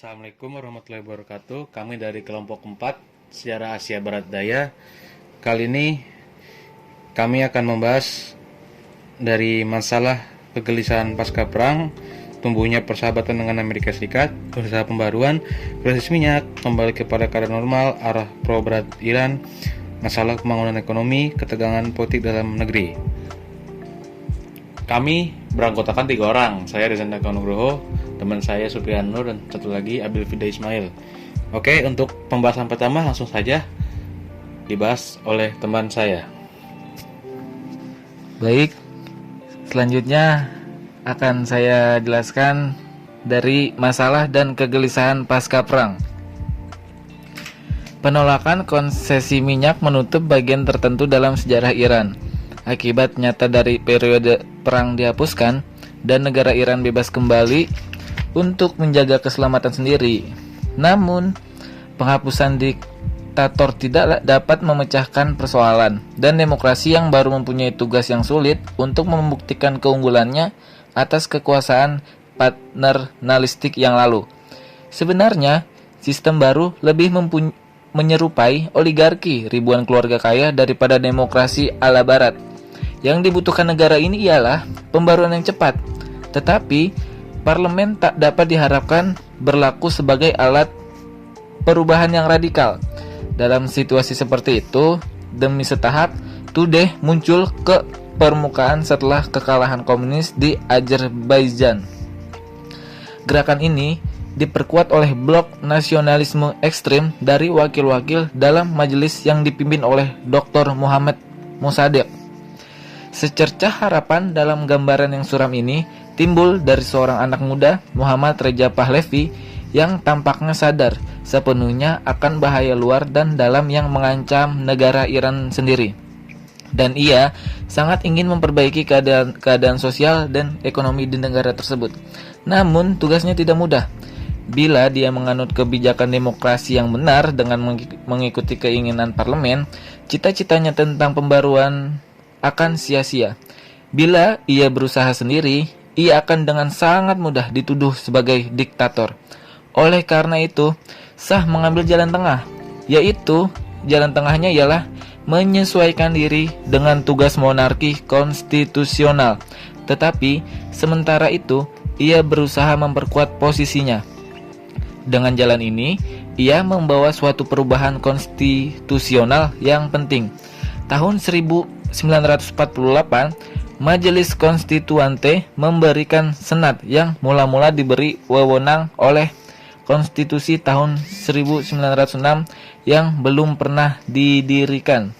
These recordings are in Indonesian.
Assalamualaikum warahmatullahi wabarakatuh. Kami dari kelompok 4 Sejarah Asia Barat Daya. Kali ini kami akan membahas dari masalah kegelisahan pasca perang, tumbuhnya persahabatan dengan Amerika Serikat, usaha pembaruan, krisis minyak, kembali kepada keadaan normal, arah pro berat Iran, masalah pembangunan ekonomi, ketegangan politik dalam negeri. Kami beranggotakan 3 orang, saya Rizan Nugroho, teman saya Supriyan Nur, dan satu lagi Abil Fida Ismail. Oke, untuk pembahasan pertama langsung saja dibahas oleh teman saya. Baik, selanjutnya akan saya jelaskan dari masalah dan kegelisahan pasca perang. Penolakan konsesi minyak menutup bagian tertentu dalam sejarah Iran. Akibat nyata dari periode perang dihapuskan dan negara Iran bebas kembali untuk menjaga keselamatan sendiri. Namun, penghapusan diktator tidak dapat memecahkan persoalan, dan demokrasi yang baru mempunyai tugas yang sulit untuk membuktikan keunggulannya atas kekuasaan paternalistik yang lalu. Sebenarnya, sistem baru lebih menyerupai oligarki ribuan keluarga kaya daripada demokrasi ala barat. Yang dibutuhkan negara ini ialah pembaruan yang cepat, tetapi parlemen tak dapat diharapkan berlaku sebagai alat perubahan yang radikal. Dalam situasi seperti itu, demi setahap, Tudeh muncul ke permukaan setelah kekalahan komunis di Azerbaijan. Gerakan ini diperkuat oleh blok nasionalisme ekstrim dari wakil-wakil dalam majelis yang dipimpin oleh Dr. Muhammad Mossadegh. Secercah harapan dalam gambaran yang suram ini timbul dari seorang anak muda, Muhammad Reza Pahlavi, yang tampaknya sadar sepenuhnya akan bahaya luar dan dalam yang mengancam negara Iran sendiri. Dan ia sangat ingin memperbaiki keadaan sosial dan ekonomi di negara tersebut. Namun tugasnya tidak mudah. Bila dia menganut kebijakan demokrasi yang benar dengan mengikuti keinginan parlemen, cita-citanya tentang pembaruan akan sia-sia. Bila ia berusaha sendiri, ia akan dengan sangat mudah dituduh sebagai diktator. Oleh karena itu, sah mengambil jalan tengah, yaitu jalan tengahnya ialah menyesuaikan diri dengan tugas monarki konstitusional. Tetapi, sementara itu, ia berusaha memperkuat posisinya. Dengan jalan ini, ia membawa suatu perubahan konstitusional yang penting. Tahun 1948, Majelis Konstituante memberikan senat yang mula-mula diberi wewenang oleh konstitusi tahun 1906 yang belum pernah didirikan.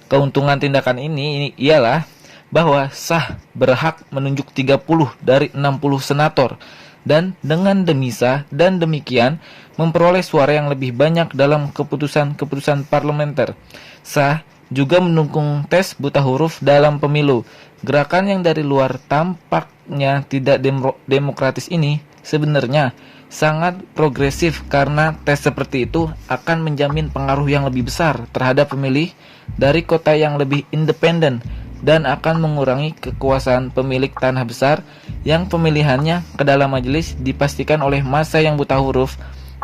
Keuntungan tindakan ini ialah bahwa sah berhak menunjuk 30 dari 60 senator, dan dengan demikian memperoleh suara yang lebih banyak dalam keputusan-keputusan parlementer. Sah juga mendukung tes buta huruf dalam pemilu. Gerakan yang dari luar tampaknya tidak demokratis ini sebenarnya sangat progresif, karena tes seperti itu akan menjamin pengaruh yang lebih besar terhadap pemilih dari kota yang lebih independen dan akan mengurangi kekuasaan pemilik tanah besar yang pemilihannya ke dalam majelis dipastikan oleh massa yang buta huruf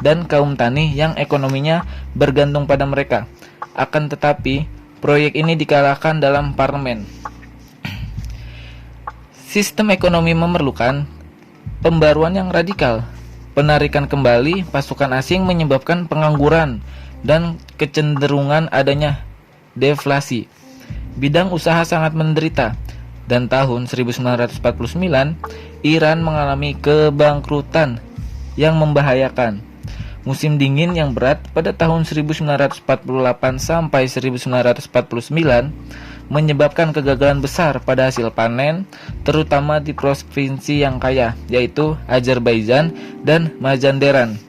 dan kaum tani yang ekonominya bergantung pada mereka. Akan tetapi, proyek ini dikalahkan dalam parlemen. Sistem ekonomi memerlukan pembaruan yang radikal. Penarikan kembali pasukan asing menyebabkan pengangguran dan kecenderungan adanya deflasi. Bidang usaha sangat menderita, dan tahun 1949 Iran mengalami kebangkrutan yang membahayakan. Musim dingin yang berat pada tahun 1948 sampai 1949 menyebabkan kegagalan besar pada hasil panen, terutama di provinsi yang kaya, yaitu Azerbaijan dan Mazandaran.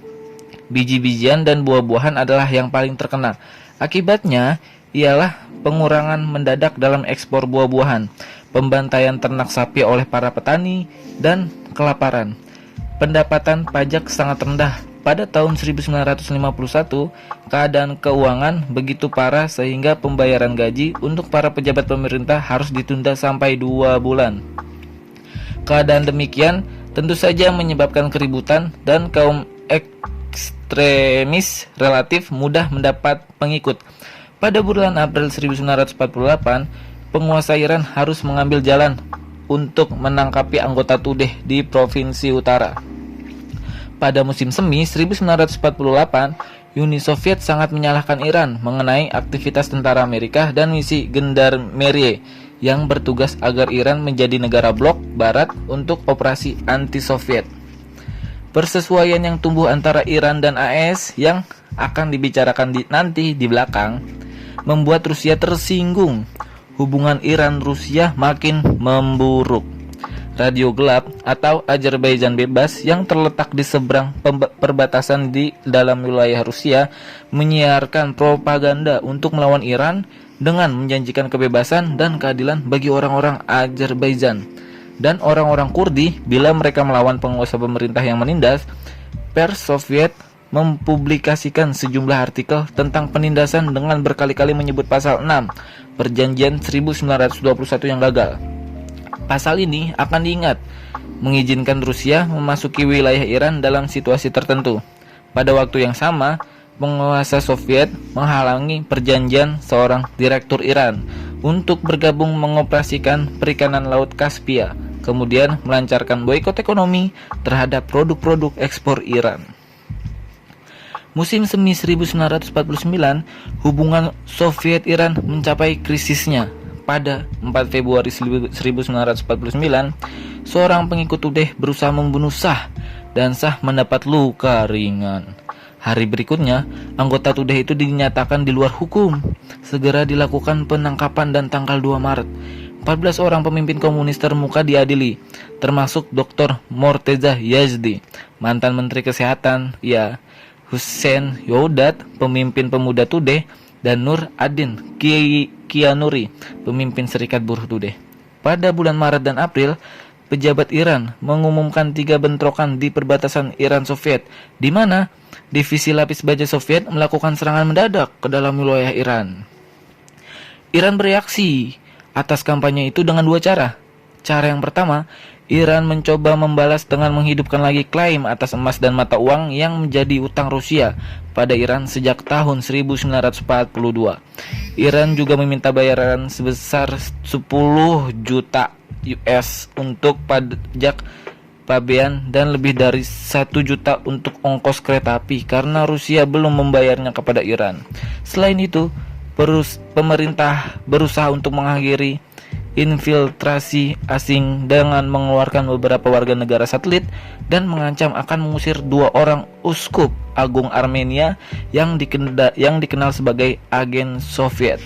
Biji-bijian dan buah-buahan adalah yang paling terkena. Akibatnya ialah pengurangan mendadak dalam ekspor buah-buahan, pembantaian ternak sapi oleh para petani, dan kelaparan. Pendapatan pajak sangat rendah. Pada tahun 1951, keadaan keuangan begitu parah sehingga pembayaran gaji untuk para pejabat pemerintah harus ditunda sampai 2 bulan. Keadaan demikian tentu saja menyebabkan keributan dan kaum ekstremis relatif mudah mendapat pengikut. Pada bulan April 1948, penguasa Iran harus mengambil jalan untuk menangkapi anggota Tudeh di provinsi utara. Pada musim semi 1948, Uni Soviet sangat menyalahkan Iran mengenai aktivitas tentara Amerika dan misi Gendarmerie yang bertugas agar Iran menjadi negara blok barat untuk operasi anti-Soviet. Persesuaian yang tumbuh antara Iran dan AS yang akan dibicarakan nanti di belakang membuat Rusia tersinggung. Hubungan Iran-Rusia makin memburuk. Radio gelap atau Azerbaijan bebas yang terletak di seberang perbatasan di dalam wilayah Rusia menyiarkan propaganda untuk melawan Iran dengan menjanjikan kebebasan dan keadilan bagi orang-orang Azerbaijan dan orang-orang Kurdi bila mereka melawan penguasa pemerintah yang menindas. Pers Soviet mempublikasikan sejumlah artikel tentang penindasan dengan berkali-kali menyebut pasal 6 Perjanjian 1921 yang gagal. Pasal ini akan diingat mengizinkan Rusia memasuki wilayah Iran dalam situasi tertentu. Pada waktu yang sama, penguasa Soviet menghalangi perjanjian seorang direktur Iran untuk bergabung mengoperasikan perikanan Laut Kaspia, kemudian melancarkan boikot ekonomi terhadap produk-produk ekspor Iran. Musim semi 1949, hubungan Soviet-Iran mencapai krisisnya. Pada 4 Februari 1949, seorang pengikut Tudeh berusaha membunuh Shah dan Shah mendapat luka ringan. Hari berikutnya, anggota Tudeh itu dinyatakan di luar hukum. Segera dilakukan penangkapan dan tanggal 2 Maret, 14 orang pemimpin komunis termuka diadili, termasuk Dr. Morteza Yazdi, mantan Menteri Kesehatan, Hussein Youdat, pemimpin pemuda Tudeh, dan Nur Adin Kianuri, pemimpin Serikat Buruh Tudeh. Pada bulan Maret dan April, pejabat Iran mengumumkan 3 bentrokan di perbatasan Iran-Soviet, di mana divisi lapis baja Soviet melakukan serangan mendadak ke dalam wilayah Iran. Iran bereaksi atas kampanye itu dengan 2 cara. Cara yang pertama, Iran mencoba membalas dengan menghidupkan lagi klaim atas emas dan mata uang yang menjadi utang Rusia pada Iran sejak tahun 1942. Iran juga meminta bayaran sebesar 10 juta US untuk pajak pabean dan lebih dari 1 juta untuk ongkos kereta api karena Rusia belum membayarnya kepada Iran. Selain itu, pemerintah berusaha untuk mengakhiri infiltrasi asing dengan mengeluarkan beberapa warga negara satelit dan mengancam akan mengusir 2 orang uskup agung Armenia yang dikenal sebagai agen Soviet.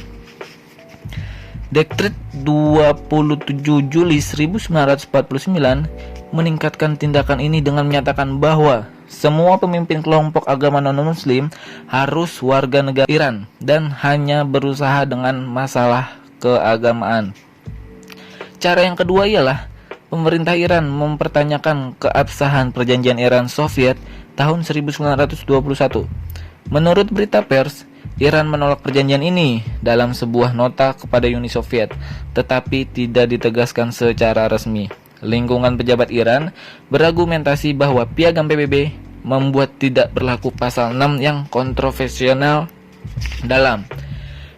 Dekret 27 Juli 1949 meningkatkan tindakan ini dengan menyatakan bahwa semua pemimpin kelompok agama non-muslim harus warga negara Iran dan hanya berusaha dengan masalah keagamaan. Cara yang kedua ialah pemerintah Iran mempertanyakan keabsahan perjanjian Iran-Soviet tahun 1921. Menurut berita pers, Iran menolak perjanjian ini dalam sebuah nota kepada Uni Soviet, tetapi tidak ditegaskan secara resmi. Lingkungan pejabat Iran berargumentasi bahwa Piagam PBB membuat tidak berlaku pasal 6 yang kontroversial dalam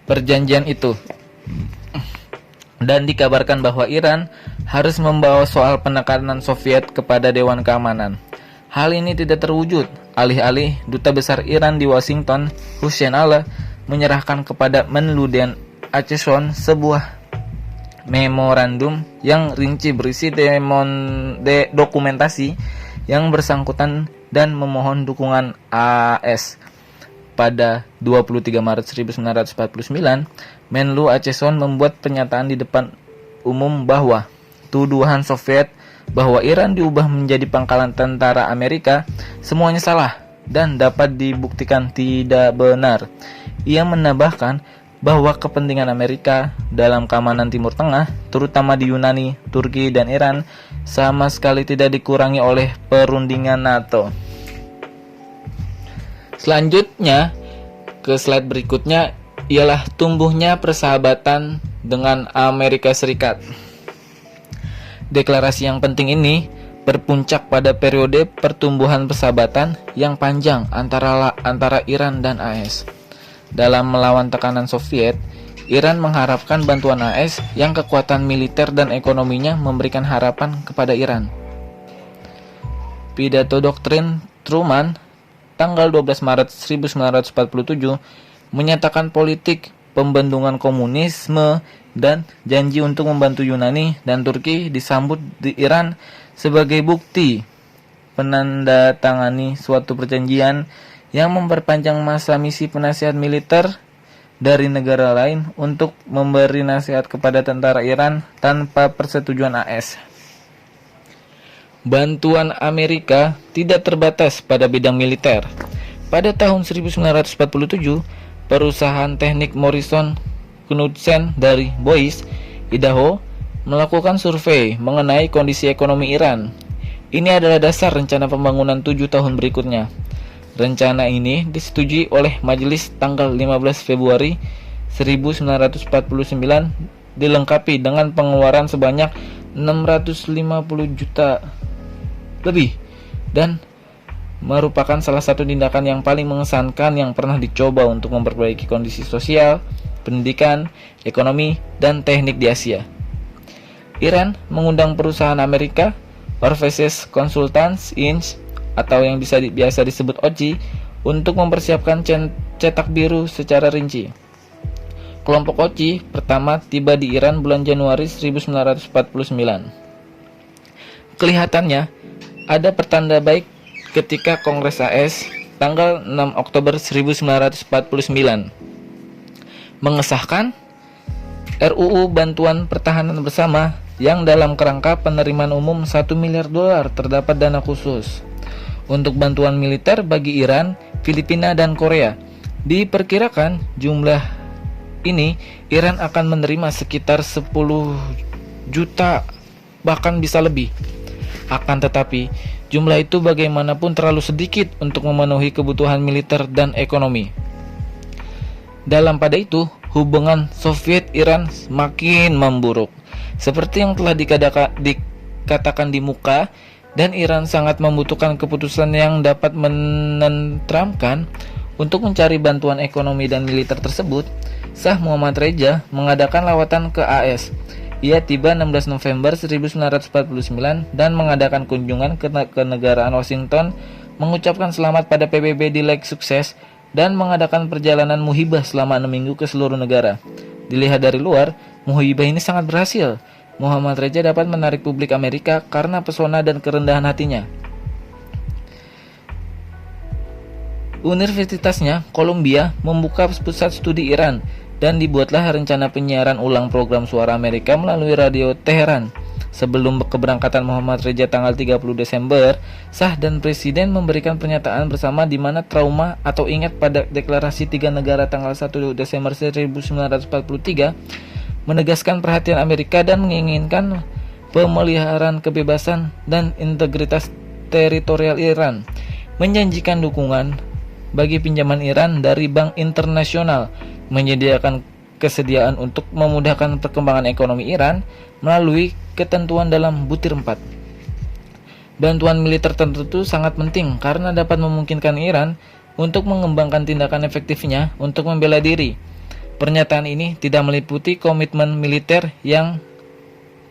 perjanjian itu. Dan dikabarkan bahwa Iran harus membawa soal penekanan Soviet kepada Dewan Keamanan. Hal ini tidak terwujud. Alih-alih, Duta Besar Iran di Washington, Hussein Allah, menyerahkan kepada Menlu Dan Acheson sebuah memorandum yang rinci berisi dokumentasi yang bersangkutan dan memohon dukungan AS. Pada 23 Maret 1949, Menlu Acheson membuat pernyataan di depan umum bahwa tuduhan Soviet bahwa Iran diubah menjadi pangkalan tentara Amerika semuanya salah dan dapat dibuktikan tidak benar. Ia menambahkan bahwa kepentingan Amerika dalam keamanan Timur Tengah, terutama di Yunani, Turki, dan Iran, sama sekali tidak dikurangi oleh perundingan NATO. Selanjutnya, ke slide berikutnya ialah tumbuhnya persahabatan dengan Amerika Serikat. Deklarasi yang penting ini berpuncak pada periode pertumbuhan persahabatan yang panjang antara Iran dan AS. Dalam melawan tekanan Soviet, Iran mengharapkan bantuan AS yang kekuatan militer dan ekonominya memberikan harapan kepada Iran. Pidato doktrin Truman tanggal 12 Maret 1947 menyatakan politik pembendungan komunisme dan janji untuk membantu Yunani dan Turki disambut di Iran sebagai bukti menandatangani suatu perjanjian yang memperpanjang masa misi penasihat militer dari negara lain untuk memberi nasihat kepada tentara Iran tanpa persetujuan AS. Bantuan Amerika tidak terbatas pada bidang militer. Pada tahun 1947, perusahaan teknik Morrison Knudsen dari Boise, Idaho, melakukan survei mengenai kondisi ekonomi Iran. Ini adalah dasar rencana pembangunan 7 tahun berikutnya. Rencana ini disetujui oleh Majelis tanggal 15 Februari 1949, dilengkapi dengan pengeluaran sebanyak 650 juta lebih dan merupakan salah satu tindakan yang paling mengesankan yang pernah dicoba untuk memperbaiki kondisi sosial, pendidikan, ekonomi, dan teknik di Asia. Iran mengundang perusahaan Amerika, Overseas Consultants Inc. atau yang biasa disebut OCI, untuk mempersiapkan cetak biru secara rinci. Kelompok OCI pertama tiba di Iran bulan Januari 1949. Kelihatannya ada pertanda baik ketika Kongres AS tanggal 6 Oktober 1949 mengesahkan RUU Bantuan Pertahanan Bersama yang dalam kerangka penerimaan umum 1 miliar dolar terdapat dana khusus untuk bantuan militer bagi Iran, Filipina, dan Korea. Diperkirakan jumlah ini Iran akan menerima sekitar 10 juta bahkan bisa lebih. Akan tetapi jumlah itu bagaimanapun terlalu sedikit untuk memenuhi kebutuhan militer dan ekonomi. Dalam pada itu, hubungan Soviet-Iran semakin memburuk. Seperti yang telah dikatakan di muka, dan Iran sangat membutuhkan keputusan yang dapat menenteramkan. Untuk mencari bantuan ekonomi dan militer tersebut, Shah Muhammad Reza mengadakan lawatan ke AS. Ia tiba 16 November 1949 dan mengadakan kunjungan ke kenegaraan Washington, mengucapkan selamat pada PBB di leg sukses, dan mengadakan perjalanan muhibah selama 6 minggu ke seluruh negara. Dilihat dari luar, muhibah ini sangat berhasil. Muhammad Reza dapat menarik publik Amerika karena pesona dan kerendahan hatinya. Universitasnya, Columbia, membuka pusat studi Iran, dan dibuatlah rencana penyiaran ulang program suara Amerika melalui radio Teheran. Sebelum keberangkatan Muhammad Reza tanggal 30 Desember, Shah dan Presiden memberikan pernyataan bersama di mana trauma atau ingat pada deklarasi 3 negara tanggal 1 Desember 1943 menegaskan perhatian Amerika dan menginginkan pemeliharaan kebebasan dan integritas teritorial Iran, menjanjikan dukungan bagi pinjaman Iran dari Bank Internasional, menyediakan kesediaan untuk memudahkan perkembangan ekonomi Iran melalui ketentuan dalam butir 4. Bantuan militer tertentu sangat penting karena dapat memungkinkan Iran untuk mengembangkan tindakan efektifnya untuk membela diri. Pernyataan ini tidak meliputi komitmen militer yang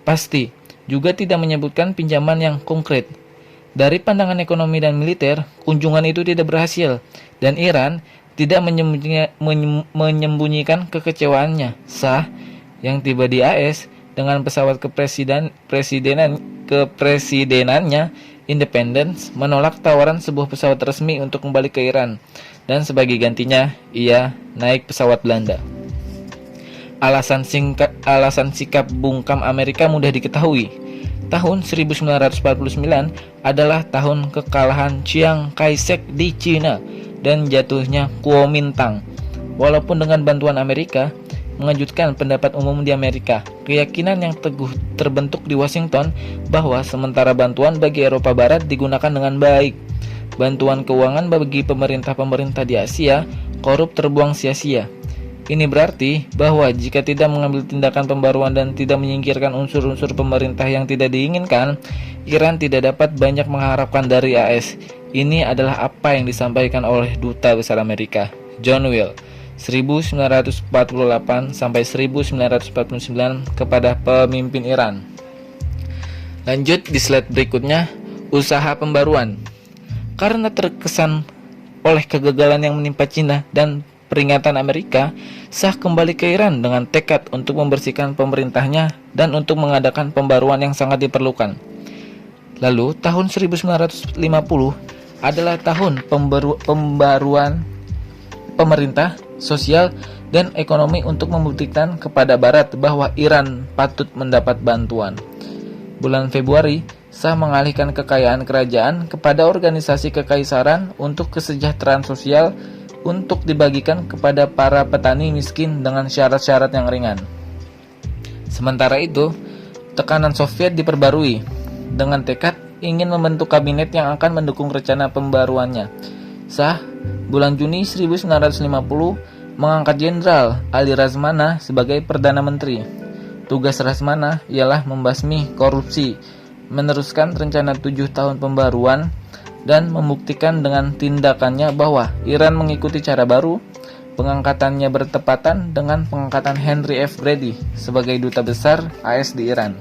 pasti, juga tidak menyebutkan pinjaman yang konkret. Dari pandangan ekonomi dan militer, kunjungan itu tidak berhasil, dan Iran tidak menyembunyikan kekecewaannya. Shah yang tiba di AS dengan pesawat kepresidenannya Independence menolak tawaran sebuah pesawat resmi untuk kembali ke Iran, dan sebagai gantinya ia naik pesawat Belanda. Alasan sikap bungkam Amerika mudah diketahui. Tahun 1949 adalah tahun kekalahan Chiang Kai-shek di Cina dan jatuhnya Kuomintang. Walaupun dengan bantuan Amerika, mengejutkan pendapat umum di Amerika, keyakinan yang teguh terbentuk di Washington bahwa sementara bantuan bagi Eropa Barat digunakan dengan baik, bantuan keuangan bagi pemerintah-pemerintah di Asia korup terbuang sia-sia. Ini berarti bahwa jika tidak mengambil tindakan pembaruan dan tidak menyingkirkan unsur-unsur pemerintah yang tidak diinginkan, Iran tidak dapat banyak mengharapkan dari AS. Ini adalah apa yang disampaikan oleh Duta Besar Amerika, John Will, 1948 sampai 1949 kepada pemimpin Iran. Lanjut di slide berikutnya, usaha pembaruan. Karena terkesan oleh kegagalan yang menimpa Cina dan peringatan Amerika, Shah kembali ke Iran dengan tekad untuk membersihkan pemerintahnya dan untuk mengadakan pembaruan yang sangat diperlukan. Lalu, tahun 1950 adalah tahun pembaruan pemerintah, sosial, dan ekonomi untuk membuktikan kepada Barat bahwa Iran patut mendapat bantuan. Bulan Februari, Shah mengalihkan kekayaan kerajaan kepada organisasi kekaisaran untuk kesejahteraan sosial untuk dibagikan kepada para petani miskin dengan syarat-syarat yang ringan. Sementara itu, tekanan Soviet diperbarui dengan tekad ingin membentuk kabinet yang akan mendukung rencana pembaruannya. Shah, bulan Juni 1950, mengangkat Jenderal Ali Razmana sebagai Perdana Menteri. Tugas Razmana ialah membasmi korupsi, meneruskan rencana 7 tahun pembaruan, dan membuktikan dengan tindakannya bahwa Iran mengikuti cara baru. Pengangkatannya bertepatan dengan pengangkatan Henry F. Grady sebagai Duta Besar AS di Iran.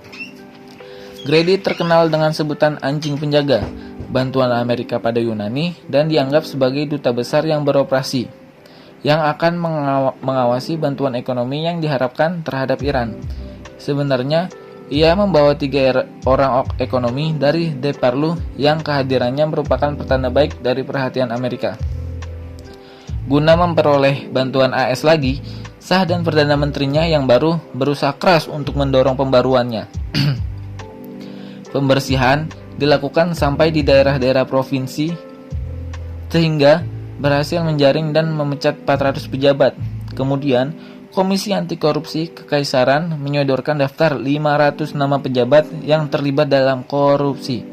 Grady terkenal dengan sebutan anjing penjaga bantuan Amerika pada Yunani dan dianggap sebagai duta besar yang beroperasi, yang akan mengawasi bantuan ekonomi yang diharapkan terhadap Iran. Sebenarnya, ia membawa 3 orang ekonomi dari Deparlu yang kehadirannya merupakan pertanda baik dari perhatian Amerika. Guna memperoleh bantuan AS lagi, Shah dan Perdana Menterinya yang baru berusaha keras untuk mendorong pembaruannya. Pembersihan dilakukan sampai di daerah-daerah provinsi sehingga berhasil menjaring dan memecat 400 pejabat. Kemudian, Komisi Anti Korupsi Kekaisaran menyodorkan daftar 500 nama pejabat yang terlibat dalam korupsi.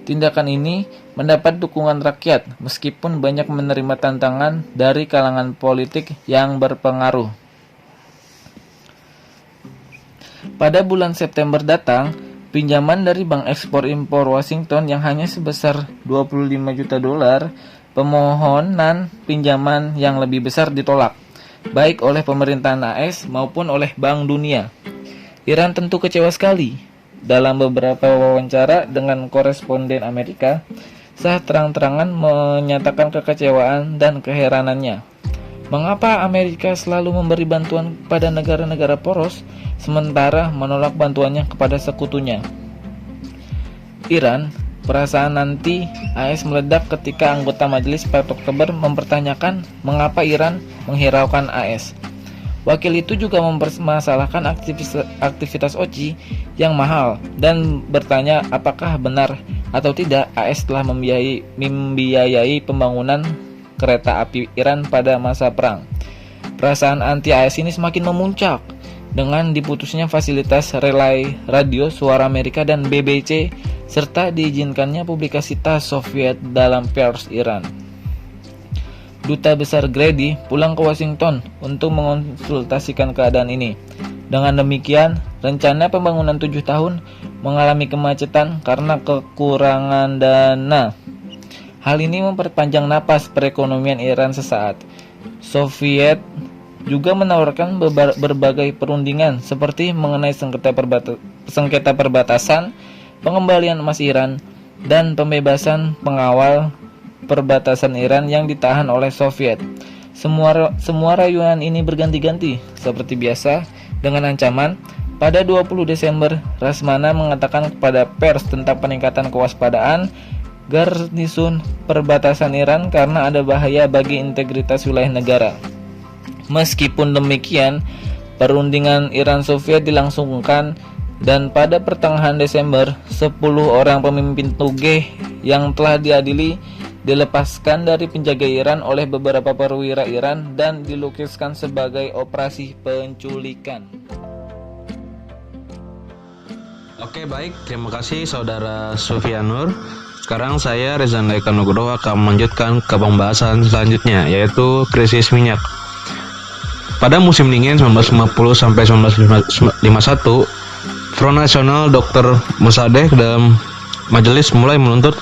Tindakan ini mendapat dukungan rakyat meskipun banyak menerima tantangan dari kalangan politik yang berpengaruh. Pada bulan September datang, pinjaman dari Bank Ekspor Impor Washington yang hanya sebesar 25 juta dolar, pemohonan pinjaman yang lebih besar ditolak, baik oleh pemerintahan AS maupun oleh Bank Dunia. Iran tentu kecewa sekali. Dalam beberapa wawancara dengan koresponden Amerika, Shah terang-terangan menyatakan kekecewaan dan keheranannya. Mengapa Amerika selalu memberi bantuan pada negara-negara poros, sementara menolak bantuannya kepada sekutunya? Iran, perasaan nanti AS meledak ketika anggota majelis 4 Oktober mempertanyakan mengapa Iran menghiraukan AS. Wakil itu juga mempermasalahkan aktivitas OCI yang mahal dan bertanya apakah benar atau tidak AS telah membiayai pembangunan kereta api Iran pada masa perang. Perasaan anti AS ini semakin memuncak dengan diputusnya fasilitas relay radio suara Amerika dan BBC serta diizinkannya publikasi tas Soviet dalam pers Iran. Duta Besar Grady pulang ke Washington untuk mengonsultasikan keadaan ini. Dengan demikian, rencana pembangunan 7 tahun mengalami kemacetan karena kekurangan dana. Hal ini memperpanjang napas perekonomian Iran sesaat. Soviet juga menawarkan berbagai perundingan seperti mengenai sengketa perbatasan, pengembalian emas Iran, dan pembebasan pengawal perbatasan Iran yang ditahan oleh Soviet. Semua rayuan ini berganti-ganti seperti biasa dengan ancaman. Pada 20 Desember, Razmana mengatakan kepada pers tentang peningkatan kewaspadaan garnisun perbatasan Iran karena ada bahaya bagi integritas wilayah negara. Meskipun demikian, perundingan Iran-Soviet dilangsungkan dan pada pertengahan Desember, 10 orang pemimpin Tugeh yang telah diadili dilepaskan dari penjaga Iran oleh beberapa perwira Iran dan dilukiskan sebagai operasi penculikan. Oke, baik, terima kasih Saudara Sufianur. Sekarang saya Reza Eka Nugroho akan melanjutkan ke pembahasan selanjutnya, yaitu krisis minyak. Pada musim dingin 1950 sampai 1951, Front Nasional Dr. Mossadegh dalam majelis mulai menuntut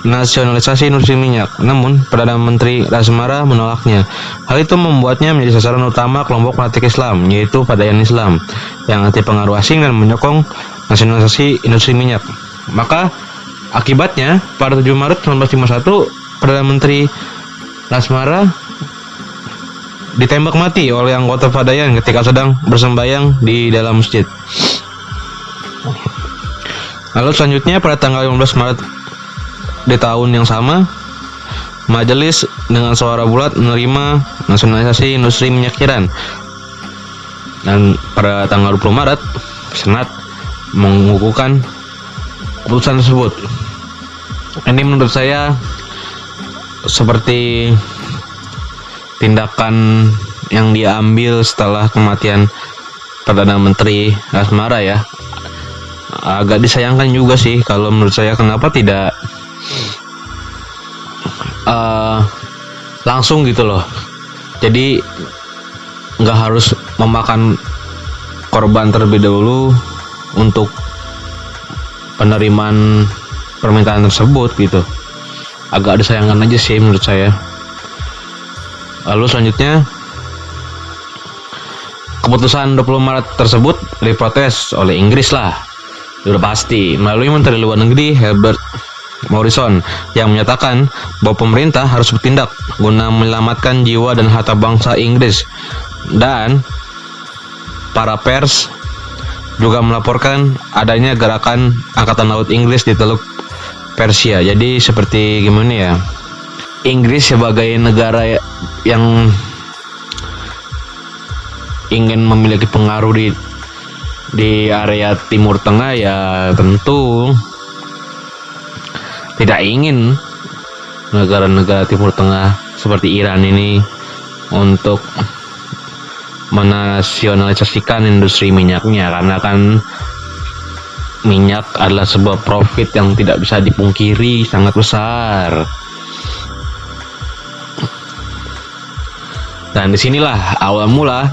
nasionalisasi industri minyak. Namun, Perdana Menteri Razmara menolaknya. Hal itu membuatnya menjadi sasaran utama kelompok fanatik Islam, yaitu Padayan Islam, yang anti pengaruh asing dan menyokong nasionalisasi industri minyak. Maka, akibatnya, pada 7 Maret 1951, Perdana Menteri Razmara ditembak mati oleh anggota Padayan ketika sedang bersembayang di dalam masjid. Lalu selanjutnya pada tanggal 15 Maret di tahun yang sama, majelis dengan suara bulat menerima nasionalisasi industri minyak Iran. Dan pada tanggal 20 Maret, Senat mengukuhkan keputusan tersebut. Ini menurut saya seperti tindakan yang diambil setelah kematian Perdana Menteri Razmara ya. Agak disayangkan juga sih kalau menurut saya, kenapa tidak langsung gitu loh. Jadi nggak harus memakan korban terlebih dahulu untuk penerimaan permintaan tersebut gitu. Agak disayangkan aja sih menurut saya. Lalu selanjutnya, keputusan 20 Maret tersebut diprotes oleh Inggris lah, sudah pasti, melalui Menteri Luar Negeri Herbert Morrison yang menyatakan bahwa pemerintah harus bertindak guna menyelamatkan jiwa dan harta bangsa Inggris. Dan para pers juga melaporkan adanya gerakan Angkatan Laut Inggris di Teluk Persia. Jadi seperti gimana ya, Inggris sebagai negara yang ingin memiliki pengaruh di area Timur Tengah ya tentu tidak ingin negara-negara Timur Tengah seperti Iran ini untuk menasionalisasikan industri minyaknya, karena kan minyak adalah sebuah profit yang tidak bisa dipungkiri, sangat besar. Dan disinilah awal mula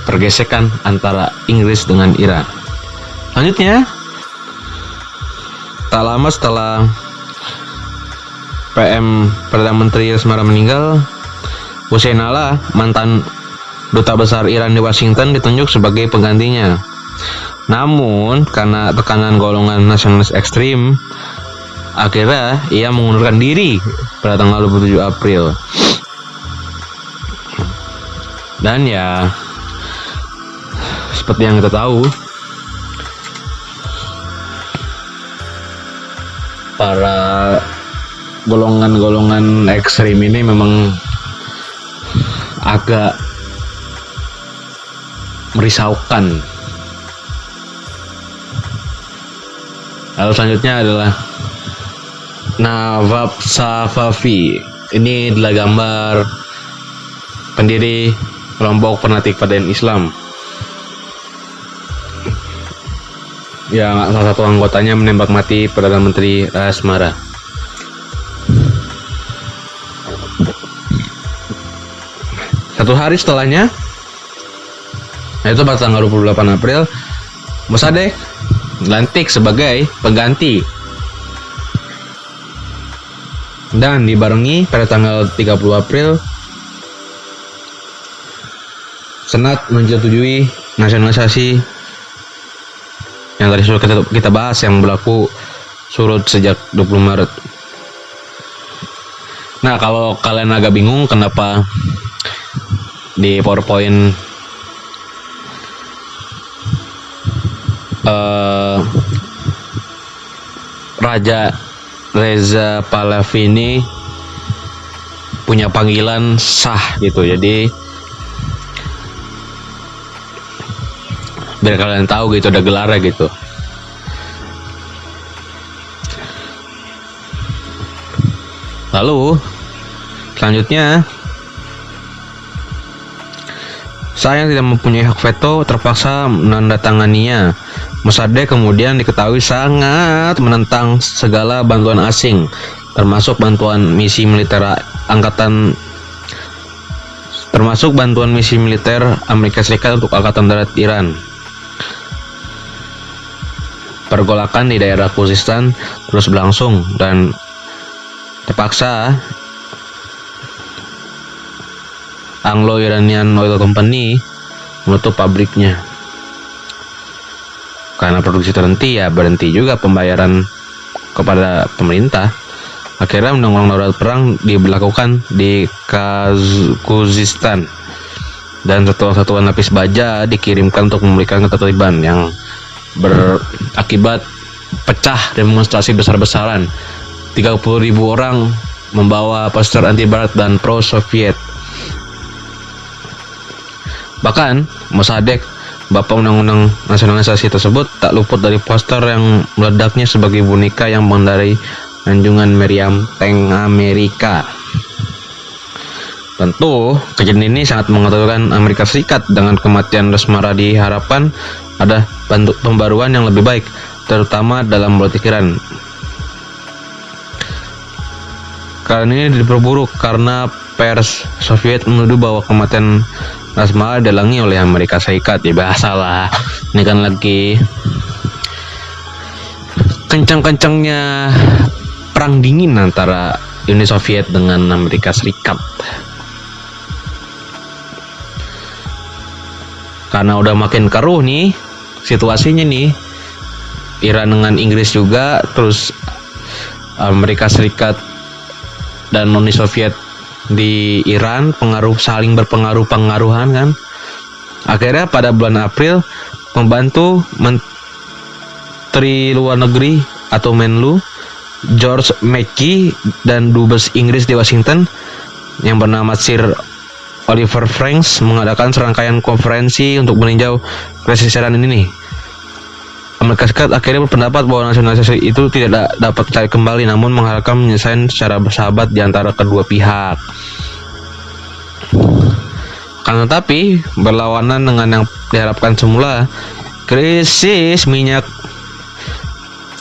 pergesekan antara Inggris dengan Iran. Selanjutnya, tak lama setelah Perdana Menteri Razmara meninggal, Hussein Allah, mantan duta besar Iran di Washington, ditunjuk sebagai penggantinya. Namun, karena tekanan golongan nasionalis ekstrim, akhirnya ia mengundurkan diri pada tanggal 27 April. Dan ya, seperti yang kita tahu, para golongan-golongan ekstrim ini memang agak merisaukan. Lalu selanjutnya adalah Nawab Safavi. Ini adalah gambar pendiri kelompok fanatik Padayan Islam. Ya, salah satu anggotanya menembak mati Perdana Menteri Razmara. Satu hari setelahnya, yaitu pada tanggal 28 April, Mossadegh dilantik sebagai pengganti. Dan dibarengi pada tanggal 30 April, Senat menyetujui nasionalisasi yang tadi sudah kita bahas, yang berlaku surut sejak 20 Maret. Nah, kalau kalian agak bingung kenapa di PowerPoint Raja Reza Pahlavi ini punya panggilan Shah gitu, jadi biar kalian tahu gitu, ada gelarnya gitu. Lalu selanjutnya, saya yang tidak mempunyai hak veto terpaksa menandatanganinya. Mossadegh kemudian diketahui sangat menentang segala bantuan asing, termasuk bantuan misi militer angkatan termasuk bantuan misi militer Amerika Serikat untuk Angkatan Darat Iran. Pergolakan di daerah Khuzestan terus berlangsung dan terpaksa Anglo-Iranian Oil Company menutup pabriknya. Karena produksi terhenti, ya berhenti juga pembayaran kepada pemerintah. Akhirnya undang-undang darurat perang diberlakukan di Khuzestan dan satuan-satuan lapis baja dikirimkan untuk memberikan ketertiban yang berakibat pecah demonstrasi besar-besaran. 30.000 orang membawa poster anti barat dan pro Soviet. Bahkan Mossadegh, bapak undang-undang nasionalisasi tersebut, tak luput dari poster yang meledaknya sebagai boneka yang mengendarai anjungan meriam tank Amerika. Tentu kejadian ini sangat mengejutkan Amerika Serikat. Dengan kematian Rosmara diharapkan ada bentuk pembaruan yang lebih baik, terutama dalam politik Iran. Karena ini diperburuk karena pers Soviet menuduh bahwa kematian Rosmara didalangi oleh Amerika Serikat. Ya biasalah, ini kan lagi kencang-kencangnya perang dingin antara Uni Soviet dengan Amerika Serikat. Karena udah makin keruh nih situasinya nih, Iran dengan Inggris juga, terus Amerika Serikat dan Uni Soviet di Iran saling berpengaruhan kan. Akhirnya pada bulan April, membantu Menteri Luar Negeri atau Menlu George Mackey dan Dubes Inggris di Washington yang bernama Sir Oliver Franks mengadakan serangkaian konferensi untuk meninjau krisis Iran ini nih. Amerika Serikat akhirnya berpendapat bahwa nasionalisasi itu tidak dapat dicari kembali, namun mengharapkan penyelesaian secara bersahabat di antara kedua pihak. Karena tetapi berlawanan dengan yang diharapkan semula, krisis minyak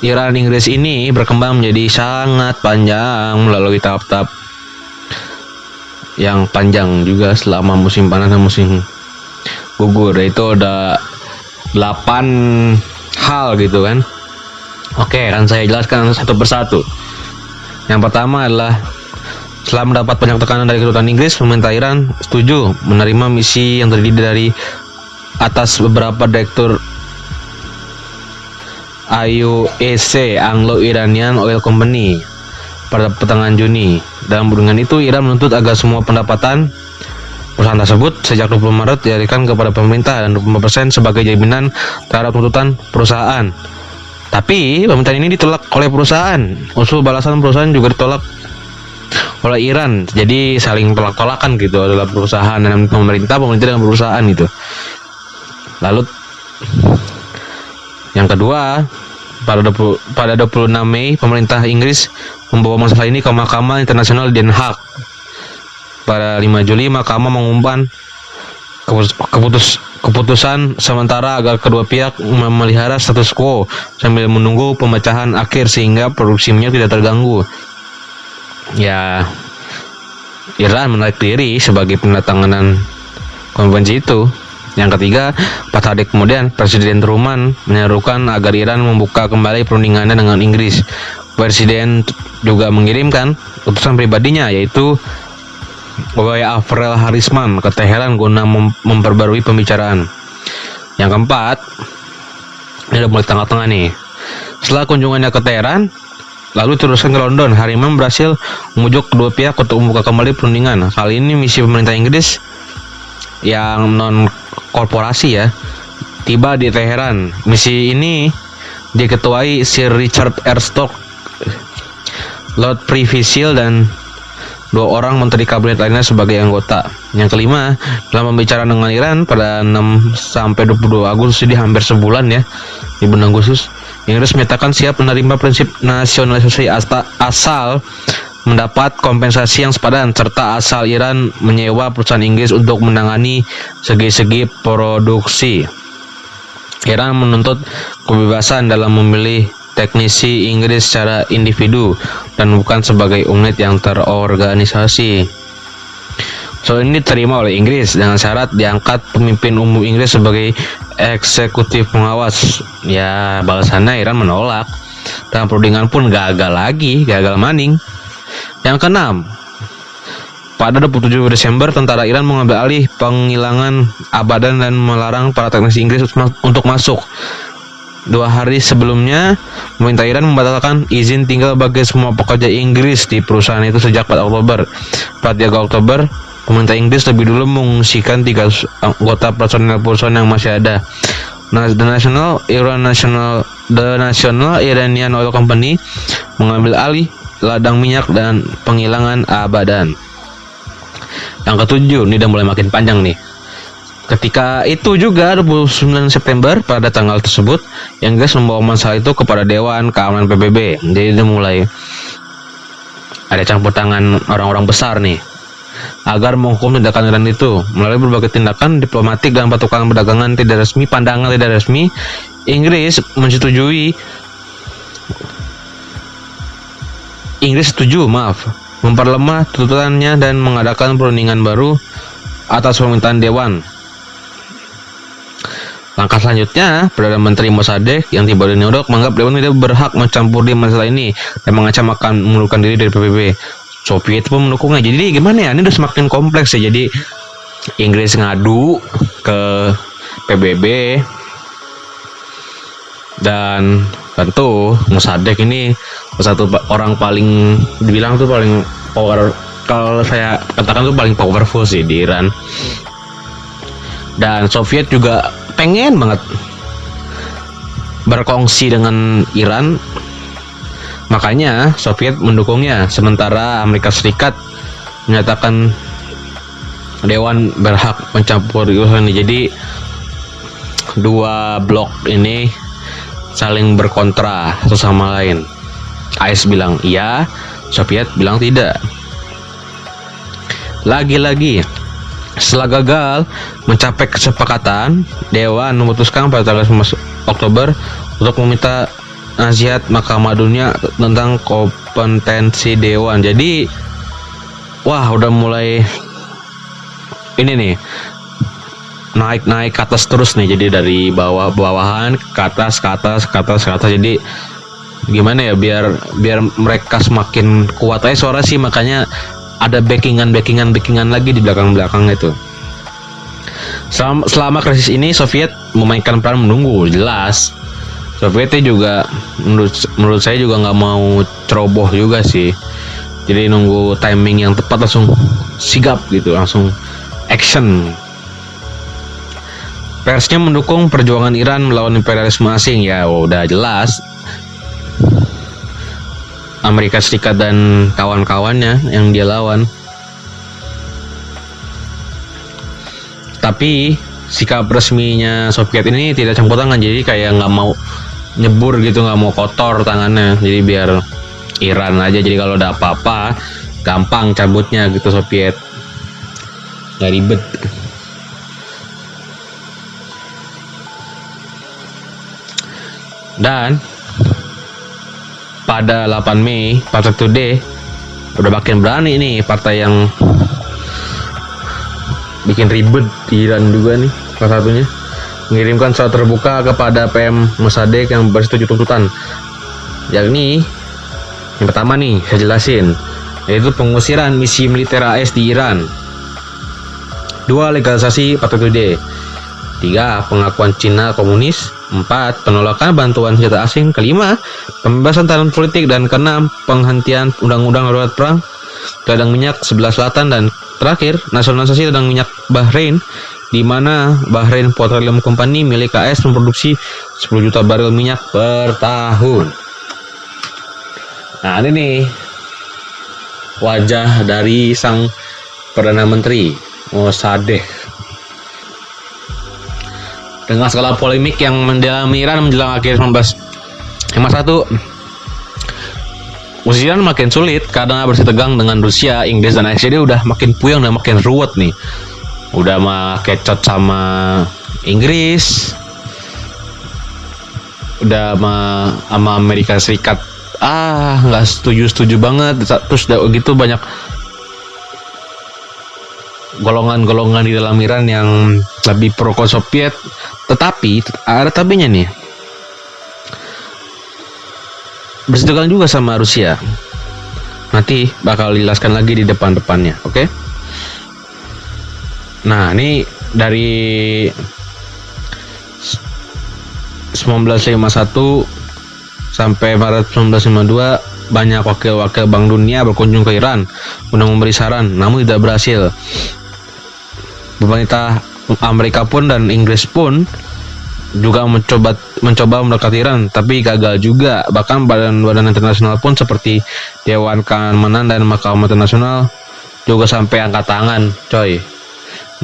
Iran Inggris ini berkembang menjadi sangat panjang melalui tahap-tahap yang panjang juga selama musim panas dan musim gugur. Itu ada 8 hal gitu kan. Oke, akan saya jelaskan satu persatu. Yang pertama adalah setelah mendapat banyak tekanan dari kedutaan Inggris, pemerintah Iran setuju menerima misi yang terdiri dari atas beberapa direktur AIOC, Anglo-Iranian Oil Company, pada pertengahan Juni. Dalam hubungan itu, Iran menuntut agar semua pendapatan perusahaan tersebut sejak 20 Maret dialihkan kepada pemerintah dan 25% sebagai jaminan terhadap tuntutan perusahaan. Tapi permintaan ini ditolak oleh perusahaan. Usul balasan perusahaan juga ditolak oleh Iran. Jadi saling tolak-tolakan gitu adalah perusahaan dan pemerintah dengan perusahaan gitu. Lalu yang kedua, pada 26 Mei pemerintah Inggris membawa masalah ini ke Mahkamah Internasional di Den Haag. Pada 5 Juli Mahkamah mengumumkan keputusan sementara agar kedua pihak memelihara status quo sambil menunggu pemecahan akhir sehingga produksi minyak tidak terganggu. Ya, Iran menarik diri sebagai penandatanganan konvensi itu. Yang ketiga, 4 hari kemudian Presiden Truman menyerukan agar Iran membuka kembali perundingannya dengan Inggris. Presiden juga mengirimkan utusan pribadinya, yaitu Avril Harisman, ke Teheran guna memperbarui pembicaraan. Yang keempat, ini udah mulai tengah-tengah nih. Setelah kunjungannya ke Teheran, lalu teruskan ke London, Harisman berhasil membujuk kedua pihak untuk membuka kembali perundingan. Kali ini misi pemerintah Inggris yang non korporasi ya tiba di Teheran. Misi ini diketuai Sir Richard Erstock, Lord Privy dan 2 orang menteri kabinet lainnya sebagai anggota. Yang kelima, dalam pembicaraan dengan Iran pada 6 sampai 22 Agustus, jadi hampir sebulan ya, di bulan Agustus, Inggris menyatakan siap menerima prinsip nasionalisasi asal mendapat kompensasi yang sepadan, serta asal Iran menyewa perusahaan Inggris untuk menangani segi-segi produksi. Iran menuntut kebebasan dalam memilih teknisi Inggris secara individu dan bukan sebagai unit yang terorganisasi. So ini diterima oleh Inggris dengan syarat diangkat pemimpin umum Inggris sebagai eksekutif pengawas. Ya, balasannya Iran menolak. Dan perundingan pun gagal maning. Yang keenam, pada 27 Desember tentara Iran mengambil alih penghilangan Abadan dan melarang para teknisi Inggris untuk masuk. 2 hari sebelumnya, pemerintah Iran membatalkan izin tinggal bagi semua pekerja Inggris di perusahaan itu sejak 4 Oktober. Pada 3 Oktober, pemerintah Inggris lebih dulu mengungsikan 3 anggota personel perusahaan yang masih ada. The National Iranian Oil Company mengambil alih ladang minyak dan penghilangan Abadan. Yang ketujuh, ini udah mulai makin panjang nih. Ketika itu juga 29 September pada tanggal tersebut, Inggris membawa masalah itu kepada Dewan Keamanan PBB. Jadi udah mulai ada campur tangan orang-orang besar nih agar menghukum tindakan Iran itu melalui berbagai tindakan diplomatik dan pertukaran perdagangan pandangan tidak resmi. Inggris setuju memperlemah tuntutannya dan mengadakan perundingan baru atas permintaan Dewan. Langkah selanjutnya, Perdana Menteri Mossadegh yang tiba di New York menganggap Dewan tidak berhak mencampur di masalah ini dan mengancam akan mengundurkan diri dari PBB. Soviet pun mendukungnya. Jadi gimana ya? Ini udah semakin kompleks ya. Jadi Inggris ngadu ke PBB dan tentu Mossadegh ini satu orang paling dibilang tuh paling power, kalau saya katakan tuh paling powerful sih di Iran. Dan Soviet juga pengen banget berkongsi dengan Iran, makanya Soviet mendukungnya, sementara Amerika Serikat menyatakan Dewan berhak mencampur urusan ini. Jadi dua blok ini saling berkontra satu sama lain. AS bilang iya, Soviet bilang tidak. Lagi-lagi setelah gagal mencapai kesepakatan, Dewan memutuskan pada tanggal 9 Oktober untuk meminta nasihat Mahkamah Dunia tentang kompetensi Dewan. Jadi, wah udah mulai ini nih naik ke atas terus nih. Jadi dari bawahan ke atas. Jadi gimana ya biar mereka semakin kuat aja suara sih, makanya ada backingan lagi di belakang itu. Selama krisis ini Soviet memainkan peran menunggu, jelas. Sovietnya juga menurut saya juga nggak mau ceroboh juga sih. Jadi nunggu timing yang tepat langsung sigap gitu, langsung action. Persnya mendukung perjuangan Iran melawan imperialisme asing, ya udah jelas. Amerika Serikat dan kawan-kawannya yang dia lawan. Tapi sikap resminya Soviet ini tidak campur tangan, jadi kayak nggak mau nyebur gitu, nggak mau kotor tangannya. Jadi biar Iran aja, jadi kalau ada apa-apa gampang cabutnya gitu Soviet, nggak ribet. Dan pada 8 Mei, Partai Today udah makin berani nih, partai yang bikin ribet di Iran juga nih, salah satunya mengirimkan surat terbuka kepada PM Mossadegh yang bersetuju tuntutan, yakni yang pertama nih saya jelasin, yaitu pengusiran misi militer AS di Iran. 2. Legalisasi Partai Today. 3. Pengakuan Cina komunis. 4. Penolakan bantuan senjata asing. 5. Pembebasan tahanan politik. Dan 6. Penghentian undang-undang darurat perang ladang minyak sebelah selatan. Dan terakhir, nasionalisasi ladang minyak Bahrain, di mana Bahrain Petroleum Company milik AS memproduksi 10 juta barel minyak per tahun. Nah, ini nih wajah dari sang Perdana Menteri Mossadegh. Dengan segala polemik yang mendalam Iran menjelang akhir 1951, posisi Iran makin sulit karena bersitegang dengan Rusia, Inggris, dan AS. Jadi udah makin puyeng dan makin ruwet nih. Udah mah kecot sama Inggris, udah sama Amerika Serikat nggak setuju banget. Terus udah gitu banyak golongan-golongan di dalam Iran yang lebih pro Soviet, tetapi ada tapinya nih, berseterukan juga sama Rusia. Nanti bakal dijelaskan lagi di depan-depannya, oke? Nah, ini dari 1951 sampai Maret 1952 banyak wakil-wakil Bank Dunia berkunjung ke Iran untuk memberi saran, namun tidak berhasil. Pemerintah Amerika pun dan Inggris pun juga mencoba mendekati Iran, tapi gagal juga. Bahkan badan-badan internasional pun seperti Dewan Keamanan dan Mahkamah Internasional juga sampai angkat tangan, coy.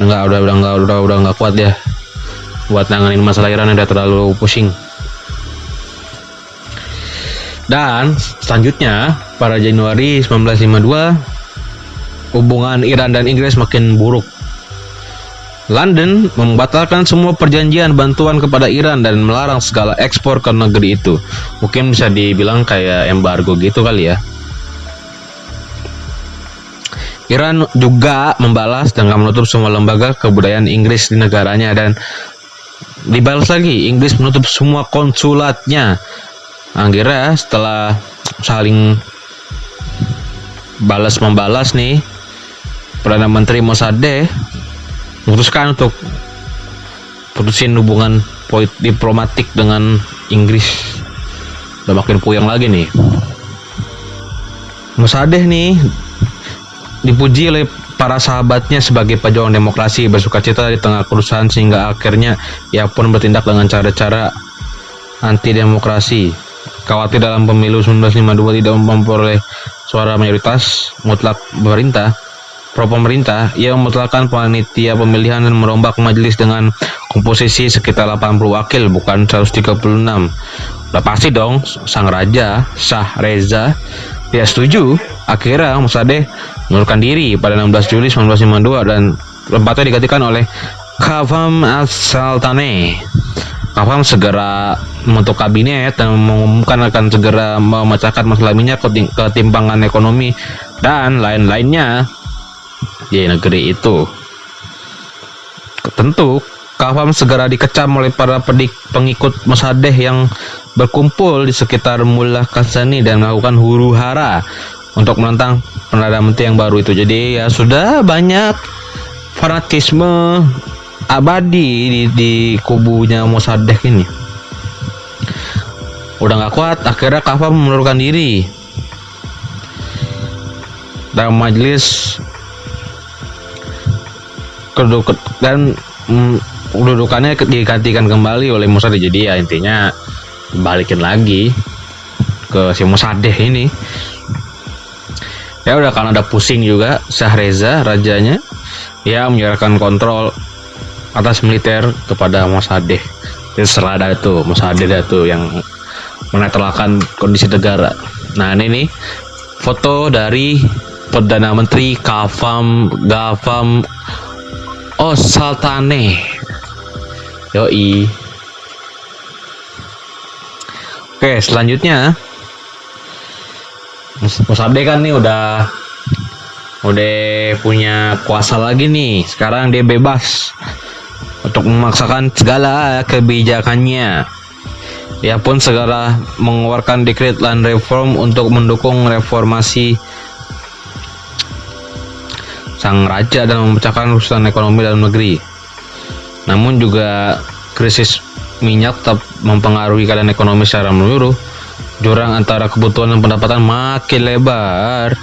Udah nggak kuat ya buat nanganin masalah Iran, udah terlalu pusing. Dan selanjutnya pada Januari 1952 hubungan Iran dan Inggris makin buruk. London membatalkan semua perjanjian bantuan kepada Iran dan melarang segala ekspor ke negeri itu. Mungkin bisa dibilang kayak embargo gitu kali ya. Iran juga membalas dengan menutup semua lembaga kebudayaan Inggris di negaranya, dan dibalas lagi, Inggris menutup semua konsulatnya. Akhirnya setelah saling balas-membalas nih, Perdana Menteri Mossadegh memutuskan untuk putusin hubungan diplomatik dengan Inggris. Udah makin puyeng lagi nih. Mossadegh nih dipuji oleh para sahabatnya sebagai pejuang demokrasi, bersukacita di tengah kerusuhan, sehingga akhirnya ia pun bertindak dengan cara-cara anti demokrasi. Khawatir dalam pemilu 1952 tidak memperoleh suara mayoritas mutlak pro pemerintah, ia memutuskan panitia pemilihan dan merombak majelis dengan komposisi sekitar 80 wakil, bukan 136. Udah pasti dong, sang raja Shah Reza tidak setuju. Akhirnya Mossadegh mengundurkan diri pada 16 Juli 1952 dan tempatnya digantikan oleh Qavam as-Sultaneh. Qavam segera membentuk kabinet dan mengumumkan akan segera memecahkan masalah minyak, ketimpangan ekonomi, dan lain-lainnya di negeri itu. Tentu Qavam segera dikecam oleh para pengikut Mossadegh yang berkumpul di sekitar Mullah Kashani dan melakukan huru-hara untuk menentang Perdana Menteri yang baru itu. Jadi ya sudah banyak fanatisme abadi di kubunya Mossadegh ini. Udah nggak kuat, akhirnya Qavam mengundurkan diri. Dan majelis dan kedudukannya digantikan kembali oleh Mossadegh. Jadi ya intinya balikin lagi ke si Mossadegh ini. Ya udah, karena ada pusing juga, Shah Reza rajanya ya menyerahkan kontrol atas militer kepada Mossadegh. Jadi serada tuh Mossadegh tuh yang menetralkan kondisi negara. Nah ini nih foto dari Perdana Menteri Qavam as-Sultaneh. Yoi. Oke, selanjutnya Mossadegh kan nih udah punya kuasa lagi nih. Sekarang dia bebas untuk memaksakan segala kebijakannya. Dia pun segera mengeluarkan dekret land reform untuk mendukung reformasi sang raja dan memecahkan urusan ekonomi dalam negeri. Namun juga krisis minyak tetap mempengaruhi keadaan ekonomi secara menyeluruh. Jurang antara kebutuhan dan pendapatan makin lebar.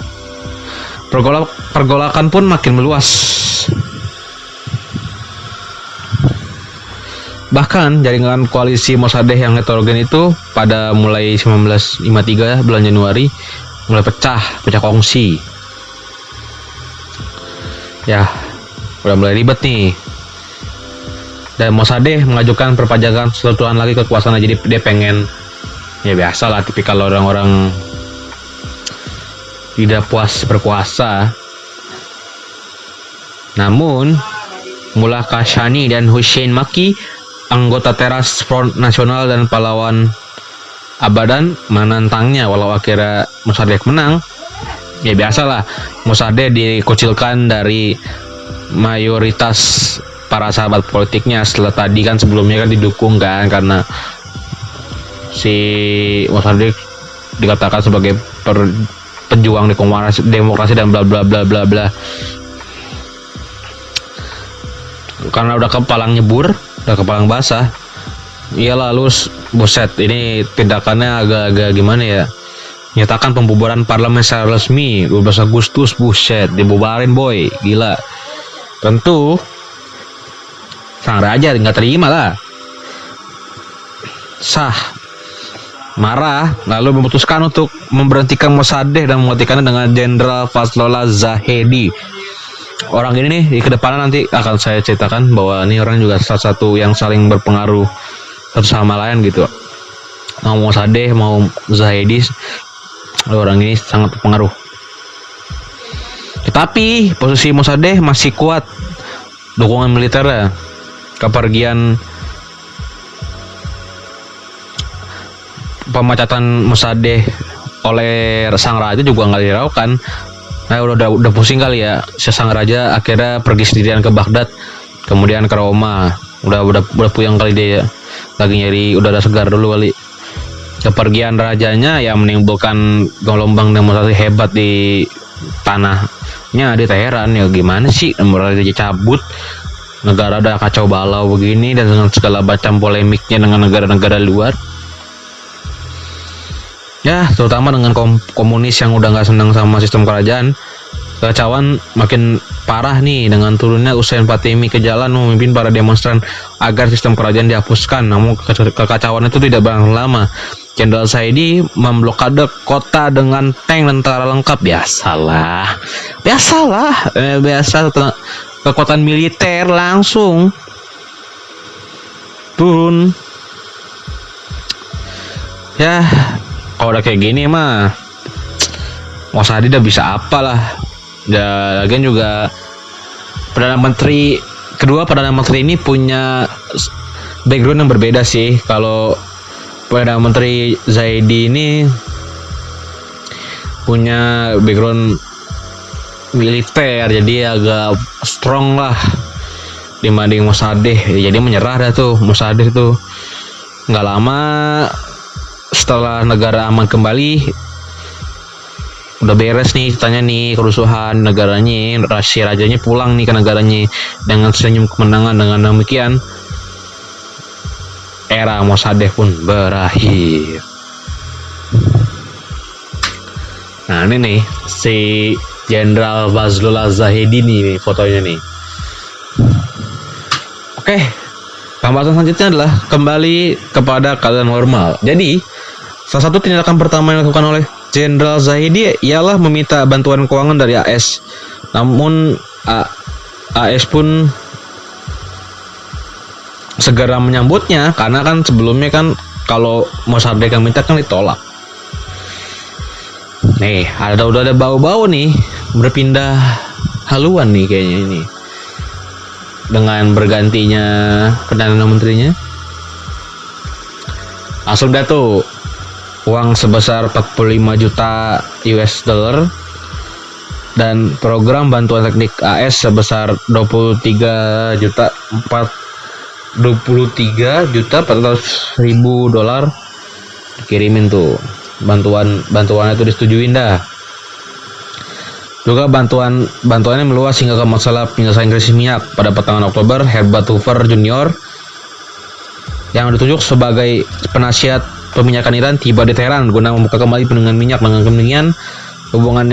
Pergolakan pun makin meluas. Bahkan jaringan koalisi Mossadegh yang heterogen itu pada mulai 1953 bulan Januari mulai pecah kongsi. Ya, udah mulai ribet nih. Dan Mossadegh mengajukan perpajakan sekutuan lagi kekuasaan. Jadi dia pengen, ya biasa lah, tipikal orang-orang tidak puas berkuasa. Namun Mullah Kashani dan Hussein Maki, anggota Teras Front Nasional dan pahlawan Abadan, menantangnya. Walau akhirnya Mossadegh menang, ya biasalah, Mossadegh dikucilkan dari mayoritas para sahabat politiknya setelah tadi kan sebelumnya kan didukung kan karena si Mossadegh dikatakan sebagai pejuang demokrasi dan bla bla bla bla bla. Karena udah kepalang nyebur, udah kepalang basah. Iyalah lu buset, ini tindakannya agak-agak gimana ya? Nyatakan pembubaran parlemen secara resmi 12 Agustus, buset, dibubarin boy, gila. Tentu sang raja nggak terima lah, sah, marah, lalu memutuskan untuk memberhentikan Mossadegh dan menggantikannya dengan Jenderal Fazlollah Zahedi. Orang ini nih di kedepannya nanti akan saya ceritakan bahwa ini orang juga salah satu yang saling berpengaruh satu sama lain gitu. Mau Mossadegh mau Zahedi, orang ini sangat berpengaruh. Tetapi posisi Mossadegh masih kuat dukungan militernya. Kepergian pemecatan Mossadegh oleh sang raja juga nggak diraukan. Nah udah pusing kali ya, si sang raja akhirnya pergi sendirian ke Baghdad, kemudian ke Roma. Udah puyeng kali dia ya. Lagi nyari udara segar dulu kali. Kepergian rajanya ya menimbulkan gelombang demonstrasi hebat di tanahnya di Teheran. Ya gimana sih, raja cabut, negara udah kacau balau begini dan dengan segala macam polemiknya dengan negara-negara luar. Ya, terutama dengan komunis yang udah nggak senang sama sistem kerajaan, kekacauan makin parah nih dengan turunnya Hussein Fatemi ke jalan memimpin para demonstran agar sistem kerajaan dihapuskan. Namun kekacauan itu tidak berlangsung lama. Jenderal Zahedi memblokade kota dengan tank dan tentara lengkap. Biasa kekuatan militer langsung turun. Ya, kalau udah kayak gini mah Mossadegh udah bisa apalah. Ya, lagian juga Perdana Menteri ini punya background yang berbeda sih. Kalau Perdana Menteri Zahedi ini punya background militer, jadi agak strong lah dibanding Mossadegh. Jadi menyerah dah tuh Mossadegh tuh. Nggak lama setelah negara aman kembali, udah beres nih ceritanya nih kerusuhan negaranya, rajanya pulang nih ke negaranya dengan senyum kemenangan. Dengan demikian era Mossadegh pun berakhir. Nah ini nih si Jenderal Fazlollah Zahedi nih fotonya nih. Oke, pembahasan selanjutnya adalah kembali kepada keadaan normal. Jadi salah satu tindakan pertama yang dilakukan oleh Jenderal Zahedi ialah meminta bantuan keuangan dari AS. Namun AS pun segera menyambutnya karena kan sebelumnya kan kalau Mossadegh yang minta kan ditolak. Nih, udah ada bau-bau nih berpindah haluan nih kayaknya ini. Dengan bergantinya Perdana Menterinya. Langsung dah tuh uang sebesar 45 juta US dollar dan program bantuan teknik AS sebesar 23 juta 400 ribu dolar dikirimin tuh. Bantuannya tuh disetujuin dah. Juga bantuannya meluas hingga ke masalah penyelesaian krisis minyak. Pada pertengahan Oktober, Herbert Hoover Jr. yang ditunjuk sebagai penasihat peminyakan Iran tiba di Teheran guna membuka kembali bendungan minyak. Dengan kepentingan hubungan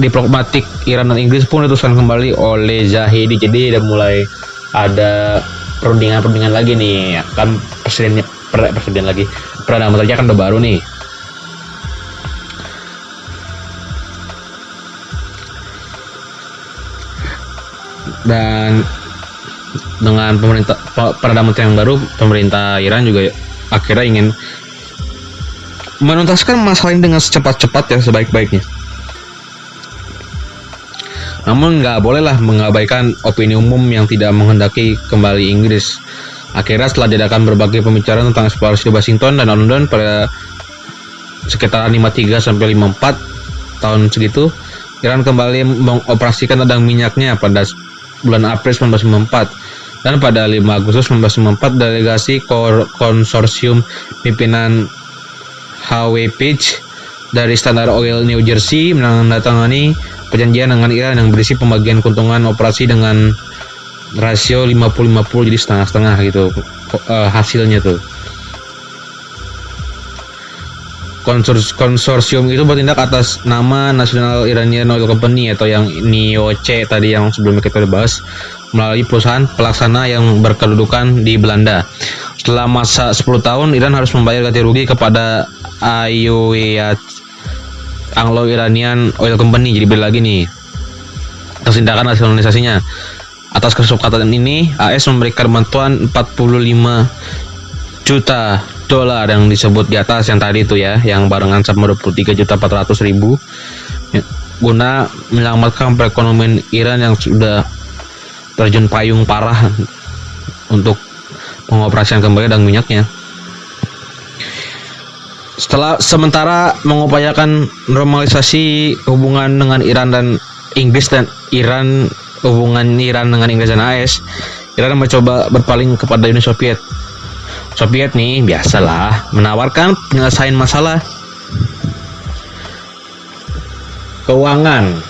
diplomatik Iran dan Inggris pun diteruskan kembali oleh Zahedi. Jadi udah mulai ada perundingan lagi nih. Kan presiden lagi, Perdana Menterinya kan udah baru nih. Dan dengan Perdana Menteri yang baru, pemerintah Iran juga akhirnya ingin menuntaskan masalah ini dengan secepat-cepatnya, sebaik-baiknya. Namun nggak bolehlah mengabaikan opini umum yang tidak menghendaki kembali Inggris. Akhirnya setelah diadakan berbagai pembicaraan tentang eksplorasi Washington dan London pada sekitar 53 sampai 54 tahun segitu, Iran kembali mengoperasikan ladang minyaknya pada bulan April 1994. Dan pada 5 Agustus 1994 delegasi konsorsium pimpinan H.W. Page dari Standard Oil New Jersey menandatangani perjanjian dengan Iran yang berisi pembagian keuntungan operasi dengan rasio 50-50, jadi setengah-setengah gitu hasilnya tuh. Konsorsium itu bertindak atas nama National Iranian Oil Company atau yang NIOC tadi yang sebelumnya kita udah bahas, melalui perusahaan pelaksana yang berkedudukan di Belanda. Setelah masa 10 tahun, Iran harus membayar ganti rugi kepada AIOC, Anglo-Iranian Oil Company. Jadi beda lagi nih atas tindakan nasionalisasinya. Atas kesepakatan ini, AS memberikan bantuan 45 juta dolar yang disebut di atas yang tadi itu ya, yang barengan sama 23.400.000 guna menyelamatkan perekonomian Iran yang sudah terjun payung parah untuk pengoperasian kembali dan minyaknya. Sementara mengupayakan normalisasi hubungan dengan Iran dan Inggris dan hubungan Iran dengan Inggris dan AS, Iran mencoba berpaling kepada Uni Soviet. Soviet nih biasalah menawarkan penyelesaian masalah keuangan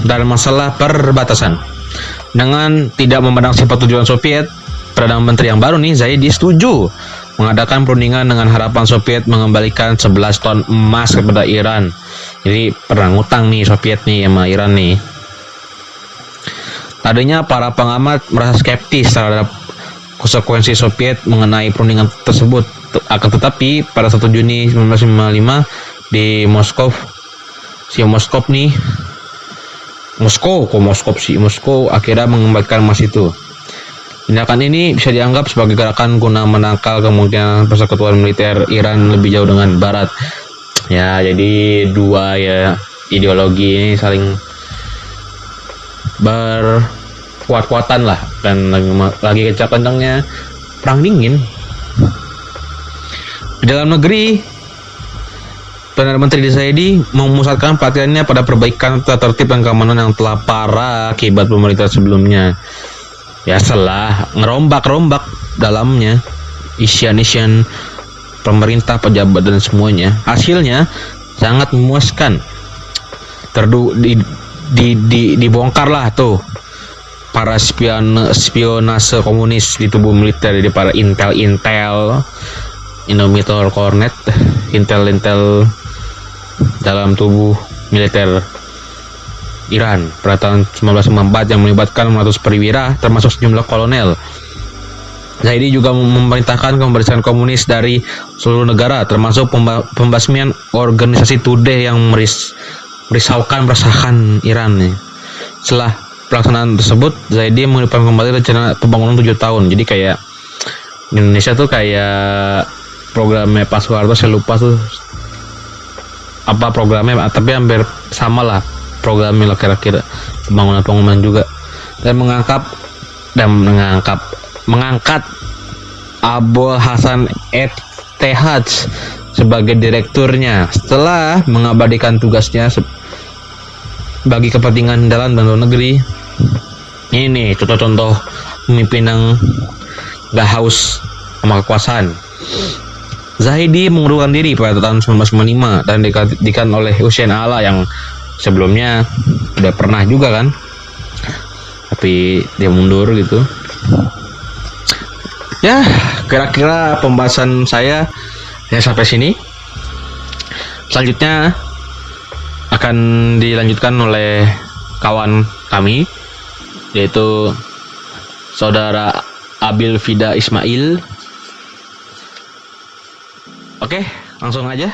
dan masalah perbatasan. Dengan tidak memandang sifat tujuan Soviet, Perdana Menteri yang baru nih, Zaidi, setuju mengadakan perundingan dengan harapan Soviet mengembalikan 11 ton emas kepada Iran. Jadi pernah ngutang nih Soviet nih sama Iran nih. Tadinya para pengamat merasa skeptis terhadap konsekuensi Soviet mengenai perundingan tersebut. Akan tetapi pada 1 Juni 1955 di Moskow akhirnya mengembalikan emas itu. Tindakan ini bisa dianggap sebagai gerakan guna menangkal kemungkinan persekutuan militer Iran lebih jauh dengan Barat. Ya, jadi dua ya ideologi ini saling berkuat-kuatan lah, dan lagi kencang-kencangnya perang dingin. Di dalam negeri, Perdana Menteri Zaidi memusatkan perhatiannya pada perbaikan tata tertib dan keamanan yang telah parah akibat pemerintah sebelumnya. Ya setelah ngerombak dalamnya isian pemerintah, pejabat dan semuanya, hasilnya sangat memuaskan. Dibongkar lah tuh para spionase komunis di tubuh militer, dari para intel Indomitable Cornet, intel dalam tubuh militer Iran pada tahun 1994 yang melibatkan 100 perwira termasuk sejumlah kolonel. Zaidi juga memerintahkan pembersihan komunis dari seluruh negara, termasuk pembasmian organisasi Tudeh yang meresahkan Iran nih. Setelah pelaksanaan tersebut, Zaidi menghidupkan kembali rencana pembangunan 7 tahun. Jadi kayak Indonesia tuh kayak programnya Pak Soeharto, saya lupa tuh apa programnya, tapi hampir sama lah programnya lah kira-kira, pembangunan juga, dan mengangkat Abul Hasan Ettehad sebagai direkturnya setelah mengabadikan tugasnya bagi kepentingan dalam dan luar negeri. Ini contoh-contoh pemimpin yang gak haus sama kekuasaan. Zaidi mengundurkan diri pada tahun 1995 dan digantikan oleh Hussein Ala yang sebelumnya udah pernah juga kan, tapi dia mundur gitu. Ya, kira-kira pembahasan saya ya sampai sini. Selanjutnya akan dilanjutkan oleh kawan kami, yaitu saudara Abil Fida Ismail. Oke, langsung aja.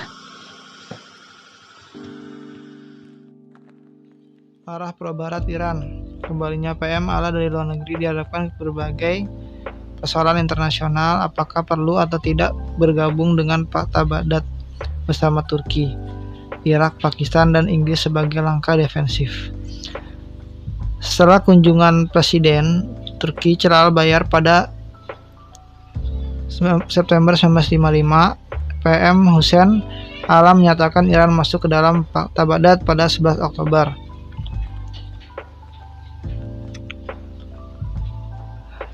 Arah Pro-Barat Iran. Kembalinya PM Ala dari luar negeri dihadapkan berbagai persoalan internasional, apakah perlu atau tidak bergabung dengan Fatah Baghdad bersama Turki, Irak, Pakistan, dan Inggris sebagai langkah defensif. Setelah kunjungan Presiden Turki Celal Bayar pada September 1955, PM Hussein Ala menyatakan Iran masuk ke dalam Fatah Baghdad pada 11 Oktober.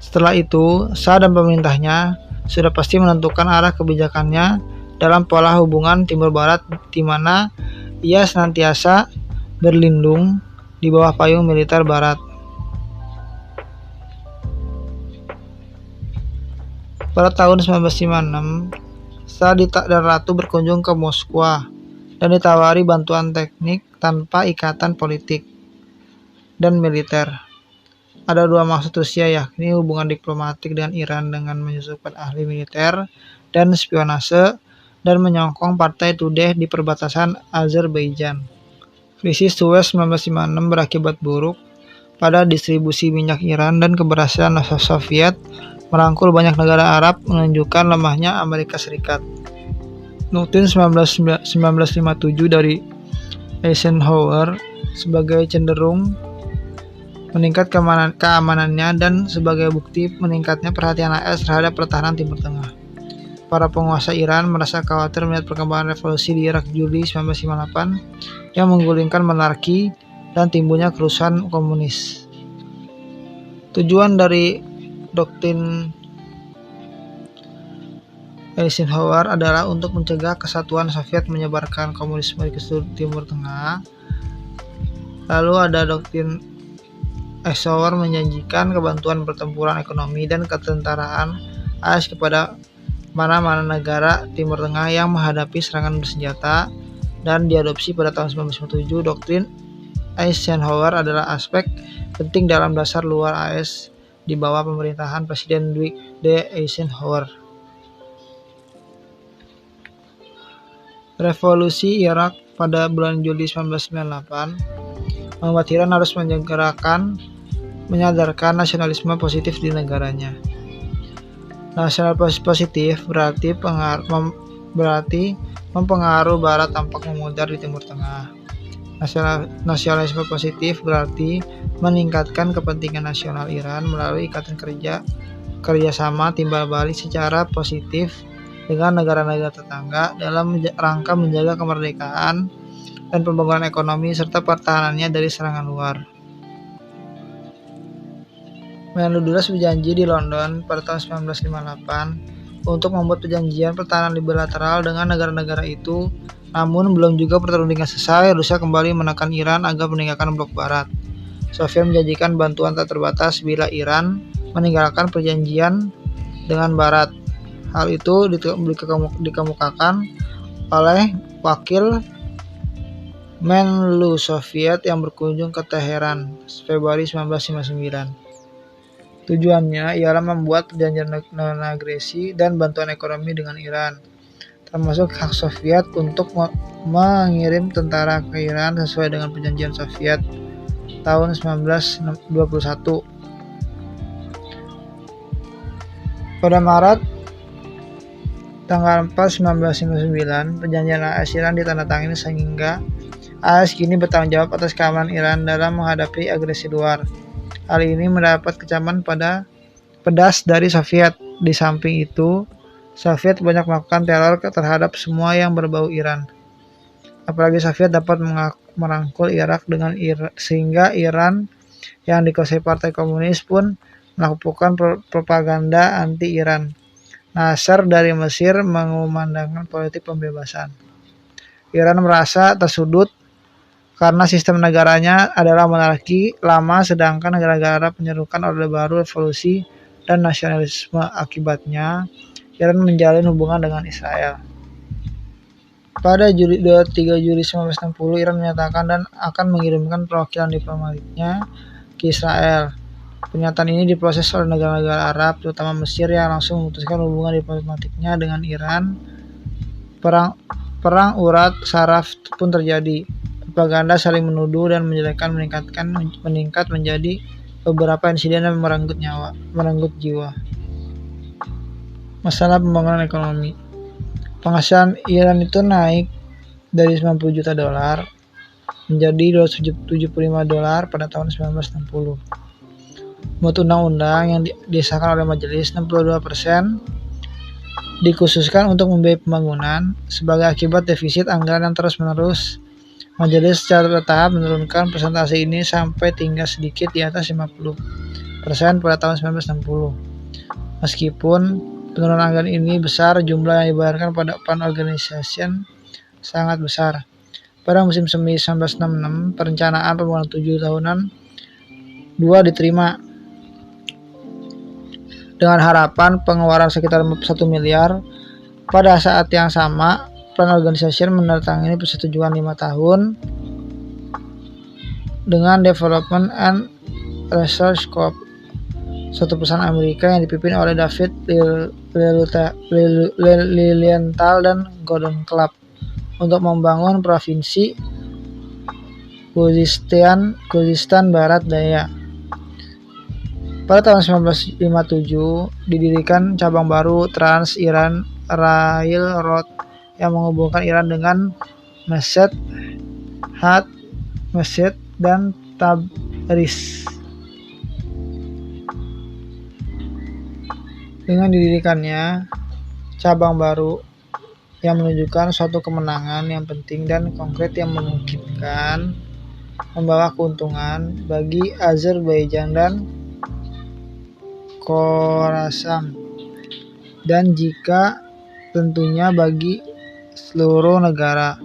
Setelah itu, Shah dan pemerintahnya sudah pasti menentukan arah kebijakannya dalam pola hubungan Timur Barat, di mana ia senantiasa berlindung di bawah payung militer Barat. Pada tahun 1956, Shah dan Ratu berkunjung ke Moskwa dan ditawari bantuan teknik tanpa ikatan politik dan militer. Ada dua maksud Rusia, yakni hubungan diplomatik dengan Iran dengan menyusupkan ahli militer dan spionase, dan menyokong Partai Tudeh di perbatasan Azerbaijan. Krisis Suez 1956 berakibat buruk pada distribusi minyak Iran, dan keberhasilan Soviet merangkul banyak negara Arab menunjukkan lemahnya Amerika Serikat. Doktrin 1957 dari Eisenhower sebagai cenderung meningkat keamanannya dan sebagai bukti meningkatnya perhatian AS terhadap pertahanan Timur Tengah. Para penguasa Iran merasa khawatir melihat perkembangan revolusi di Irak Juli 1958 yang menggulingkan monarki dan timbulnya kerusuhan komunis. Tujuan dari doktrin Eisenhower adalah untuk mencegah kesatuan Soviet menyebarkan komunisme di seluruh Timur Tengah. Lalu ada doktrin Eisenhower menjanjikan kebantuan pertempuran ekonomi dan ketentaraan AS kepada mana-mana negara Timur Tengah yang menghadapi serangan bersenjata, dan diadopsi pada tahun 1997. Doktrin Eisenhower adalah aspek penting dalam dasar luar AS di bawah pemerintahan Presiden Dwight D. Eisenhower. Revolusi Irak pada bulan Juli 1998 membuat Iran harus menyadarkan nasionalisme positif di negaranya. Nasional positif berarti mempengaruhi Barat tampak memudar di Timur Tengah. Nasionalisme positif berarti meningkatkan kepentingan nasional Iran melalui ikatan kerjasama timbal balik secara positif dengan negara-negara tetangga dalam rangka menjaga kemerdekaan dan pembangunan ekonomi serta pertahanannya dari serangan luar. Menlu Duras berjanji di London pada tahun 1958 untuk membuat perjanjian pertahanan bilateral dengan negara-negara itu, namun belum juga perundingan selesai, Rusia kembali menekan Iran agar meninggalkan blok Barat. Soviet menjanjikan bantuan tak terbatas bila Iran meninggalkan perjanjian dengan Barat. Hal itu dikemukakan oleh wakil Menlu Soviet yang berkunjung ke Teheran Februari 1959. Tujuannya ialah membuat perjanjian non-agresi dan bantuan ekonomi dengan Iran, termasuk hak Soviet untuk mengirim tentara ke Iran sesuai dengan perjanjian Soviet tahun 1921. Pada Maret tanggal 4 1959, perjanjian AS Iran ditandatangani sehingga AS kini bertanggung jawab atas keamanan Iran dalam menghadapi agresi luar. Hal ini mendapat kecaman pedas dari Soviet. Di samping itu, Soviet banyak melakukan teror terhadap semua yang berbau Iran. Apalagi Soviet dapat merangkul Irak sehingga Iran yang dikuasai Partai Komunis pun melakukan propaganda anti-Iran. Nasser dari Mesir mengumandangkan politik pembebasan. Iran merasa tersudut karena sistem negaranya adalah monarki lama, sedangkan negara-negara penyerukan Orde Baru, revolusi, dan nasionalisme. Akibatnya, Iran menjalin hubungan dengan Israel. Pada 23 Juli 1960, Iran menyatakan dan akan mengirimkan perwakilan diplomatiknya ke Israel. Pernyataan ini diproses oleh negara-negara Arab, terutama Mesir, yang langsung memutuskan hubungan diplomatiknya dengan Iran. Perang urat saraf pun terjadi. Propaganda saling menuduh dan menjelekkan meningkat menjadi beberapa insiden yang merenggut jiwa. Masalah pembangunan ekonomi. Penghasilan Iran itu naik dari 90 juta dolar menjadi 275 dolar pada tahun 1960. Menurut undang-undang yang disahkan oleh majelis, 62% dikhususkan untuk membiayai pembangunan. Sebagai akibat defisit anggaran yang terus-menerus, majelis secara bertahap menurunkan persentase ini sampai tinggal sedikit di atas 50. pada tahun 1960. Meskipun penurunan anggaran ini besar, jumlah yang dibayarkan pada Pan Organization sangat besar. Pada musim semi 1966, perencanaan pembangunan 7 tahunan 2 diterima dengan harapan pengeluaran sekitar 1 miliar. Pada saat yang sama, Pan Organization menandatangani persetujuan 5 tahun dengan Development and Research Corp, suatu perusahaan Amerika yang dipimpin oleh David Lilienthal dan Gordon Clubb untuk membangun provinsi Khuzestan Barat Daya. Pada tahun 1957 didirikan cabang baru Trans-Iran Railroad yang menghubungkan Iran dengan Meshed, dan Tabriz. Dengan didirikannya cabang baru yang menunjukkan suatu kemenangan yang penting dan konkret yang memungkinkan membawa keuntungan bagi Azerbaijan dan Khorasan, dan jika tentunya bagi seluruh negara.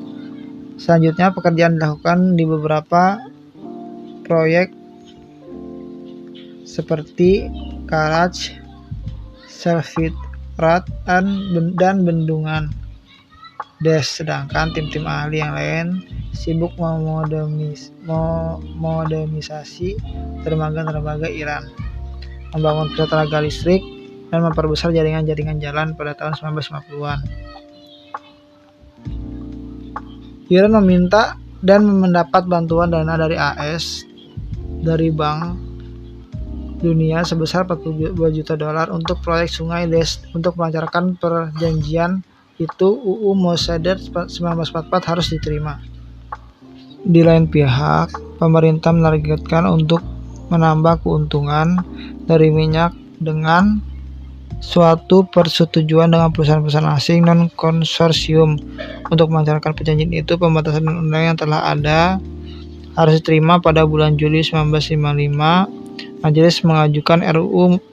Selanjutnya pekerjaan dilakukan di beberapa proyek seperti Karaj, Selfitrat, dan Bendungan Des, sedangkan tim-tim ahli yang lain sibuk memodernisasi dermaga Iran, membangun pusat tenaga listrik, dan memperbesar jaringan jalan pada tahun 1950-an. Iran meminta dan mendapat bantuan dana dari AS dari Bank Dunia sebesar $42 juta untuk proyek Sungai Des. Untuk melancarkan perjanjian itu, UU Mossadegh 1944 harus diterima. Di lain pihak, pemerintah menargetkan untuk menambah keuntungan dari minyak dengan suatu persetujuan dengan perusahaan-perusahaan asing non-konsorsium. Untuk melancarkan perjanjian itu, pembatasan undang-undang yang telah ada harus diterima pada bulan Juli 1955. Majelis mengajukan RUU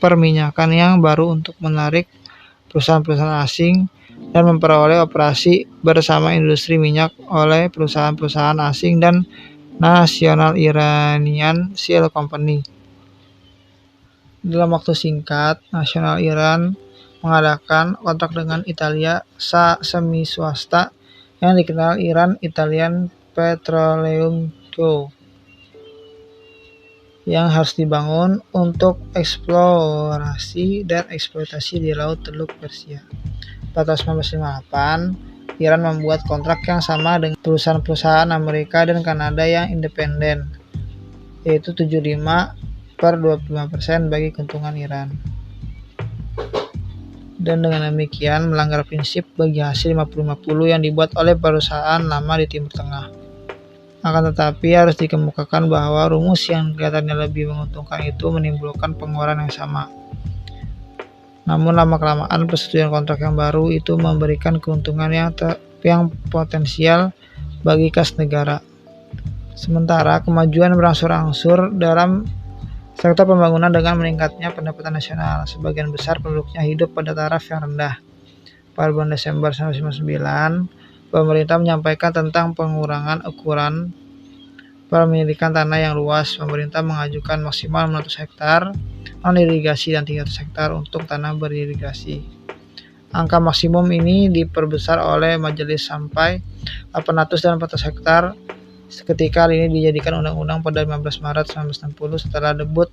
perminyakan yang baru untuk menarik perusahaan-perusahaan asing dan memperoleh operasi bersama industri minyak oleh perusahaan-perusahaan asing dan National Iranian Steel Company. Dalam waktu singkat, National Iran mengadakan kontrak dengan Italia semi swasta yang dikenal Iran Italian Petroleum Co., yang harus dibangun untuk eksplorasi dan eksploitasi di Laut Teluk Persia. Pada tahun 1958, Iran membuat kontrak yang sama dengan perusahaan-perusahaan Amerika dan Kanada yang independen, yaitu 75/25% bagi keuntungan Iran. Dan dengan demikian melanggar prinsip bagi hasil 50-50 yang dibuat oleh perusahaan lama di Timur Tengah. Akan tetapi harus dikemukakan bahwa rumus yang kelihatannya lebih menguntungkan itu menimbulkan pengeluaran yang sama. Namun lama-kelamaan persetujuan kontrak yang baru itu memberikan keuntungan yang potensial bagi kas negara. Sementara kemajuan berangsur-angsur dalam sektor pembangunan dengan meningkatnya pendapatan nasional. Sebagian besar penduduknya hidup pada taraf yang rendah. Pada bulan Desember 1999, pemerintah menyampaikan tentang pengurangan ukuran pemilikan tanah yang luas. Pemerintah mengajukan maksimal 600 hektar non-irigasi dan 300 hektar untuk tanah beririgasi. Angka maksimum ini diperbesar oleh majelis sampai 800 dan 400 hektar seketika ini dijadikan undang-undang pada 15 Maret 1960 setelah debut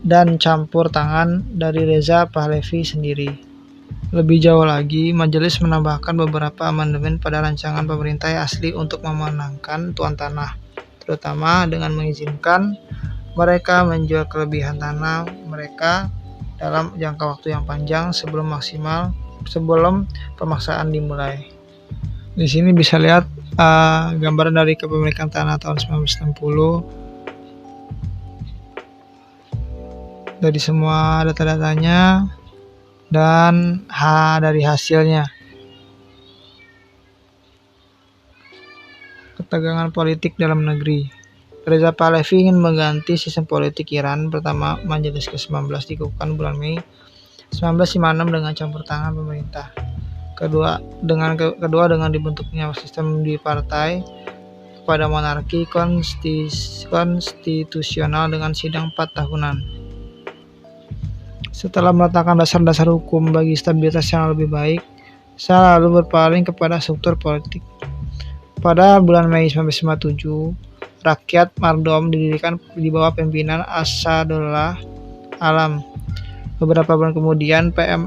dan campur tangan dari Reza Pahlavi sendiri. Lebih jauh lagi, majelis menambahkan beberapa amandemen pada rancangan pemerintah asli untuk memenangkan tuan tanah, terutama dengan mengizinkan mereka menjual kelebihan tanah mereka dalam jangka waktu yang panjang sebelum pemaksaan dimulai. Di sini bisa lihat gambaran dari kepemilikan tanah tahun 1960 dari semua data-datanya dan dari hasilnya. Ketegangan politik dalam negeri. Reza Pahlavi ingin mengganti sistem politik Iran. Pertama, Majelis ke-19 dikukuhkan bulan Mei 1956 dengan campur tangan pemerintah. Kedua dengan dibentuknya sistem di partai pada monarki konstitusional dengan sidang 4 tahunan. Setelah meletakkan dasar-dasar hukum bagi stabilitas yang lebih baik, saya lalu berpaling kepada struktur politik. Pada bulan Mei 1957, Rakyat Mardom didirikan di bawah pimpinan Asadullah Alam. Beberapa bulan kemudian, PM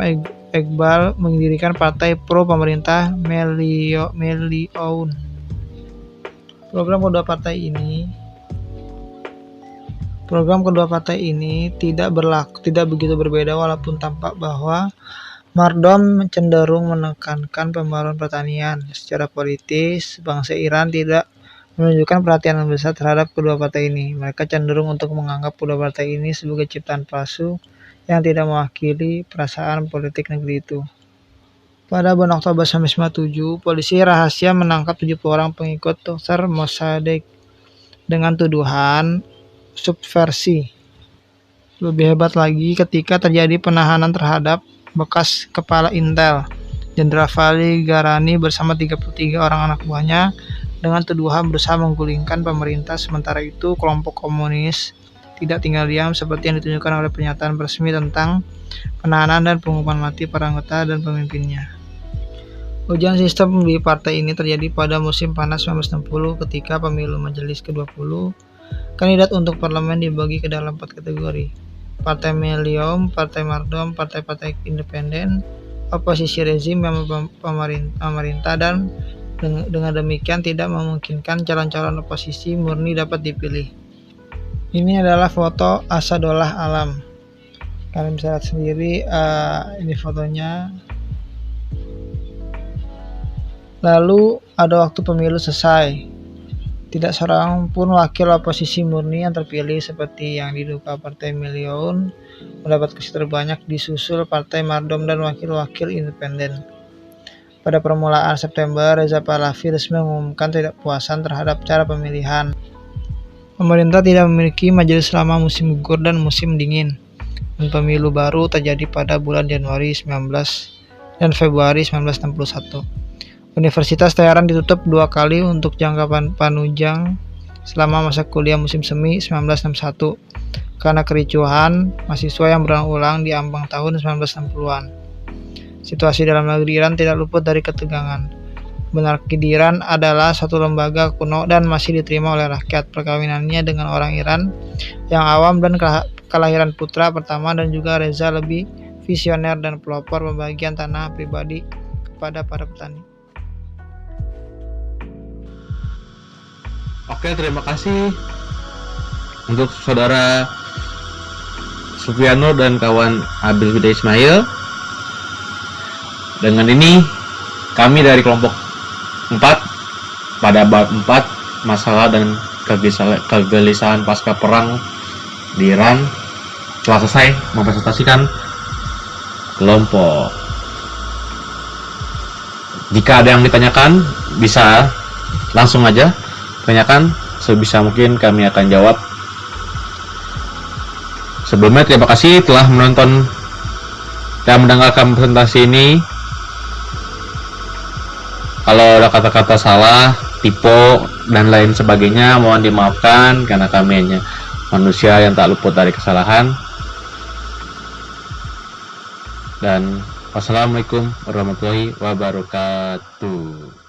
Iqbal mendirikan partai pro pemerintah Meli'oun. Program kedua partai ini tidak begitu berbeda, walaupun tampak bahwa Mardom cenderung menekankan pembaruan pertanian. Secara politis, bangsa Iran tidak menunjukkan perhatian yang besar terhadap kedua partai ini. Mereka cenderung untuk menganggap kedua partai ini sebagai ciptaan palsu yang tidak mewakili perasaan politik negeri itu. Pada bulan Oktober 1997, polisi rahasia menangkap 70 orang pengikut Dr. Mossadegh dengan tuduhan subversi. Lebih hebat lagi ketika terjadi penahanan terhadap bekas kepala Intel, Jenderal Vali Garani bersama 33 orang anak buahnya dengan tuduhan berusaha menggulingkan pemerintah. Sementara itu, kelompok komunis tidak tinggal diam seperti yang ditunjukkan oleh pernyataan resmi tentang penahanan dan penghukuman mati para anggota dan pemimpinnya. Ujian sistem di partai ini terjadi pada musim panas 1960 ketika pemilu Majelis ke-20. Kandidat untuk parlemen dibagi ke dalam 4 kategori: Partai Meli'oun, Partai Mardom, partai-partai independen, oposisi rezim yang pemerintah, dan dengan demikian tidak memungkinkan calon-calon oposisi murni dapat dipilih. Ini adalah foto Asadullah Alam. Kalian bisa lihat sendiri, ini fotonya. Lalu ada waktu pemilu selesai. Tidak seorang pun wakil oposisi murni yang terpilih seperti yang diduga Partai Meli'oun mendapat kursi terbanyak, disusul Partai Mardom dan wakil-wakil independen. Pada permulaan September, Reza Pahlavi resmi mengumumkan ketidakpuasan terhadap cara pemilihan. Pemerintah tidak memiliki majelis selama musim gugur dan musim dingin, dan pemilu baru terjadi pada bulan Januari 19 dan Februari 1961. Universitas Teheran ditutup 2 kali untuk jangka panjang selama masa kuliah musim semi 1961 karena kericuhan mahasiswa yang berulang-ulang di ambang tahun 1960-an. Situasi dalam negeri Iran tidak luput dari ketegangan. Monarki di Iran adalah satu lembaga kuno dan masih diterima oleh rakyat. Perkawinannya dengan orang Iran yang awam dan kelahiran putra pertama, dan juga Reza lebih visioner dan pelopor pembagian tanah pribadi kepada para petani. Oke, terima kasih untuk saudara Sufiano dan kawan Abil Huda Ismail. Dengan ini kami dari kelompok 4 pada bab 4 masalah dan kegelisahan pasca perang di Iran telah selesai mempresentasikan kelompok. Jika ada yang ditanyakan, bisa langsung aja tanyakan, sebisa mungkin kami akan jawab. Sebelumnya terima kasih telah menonton dan mendengarkan presentasi ini. Kalau ada kata-kata salah, typo, dan lain sebagainya, mohon dimaafkan karena kami hanya manusia yang tak luput dari kesalahan. Dan wassalamualaikum warahmatullahi wabarakatuh.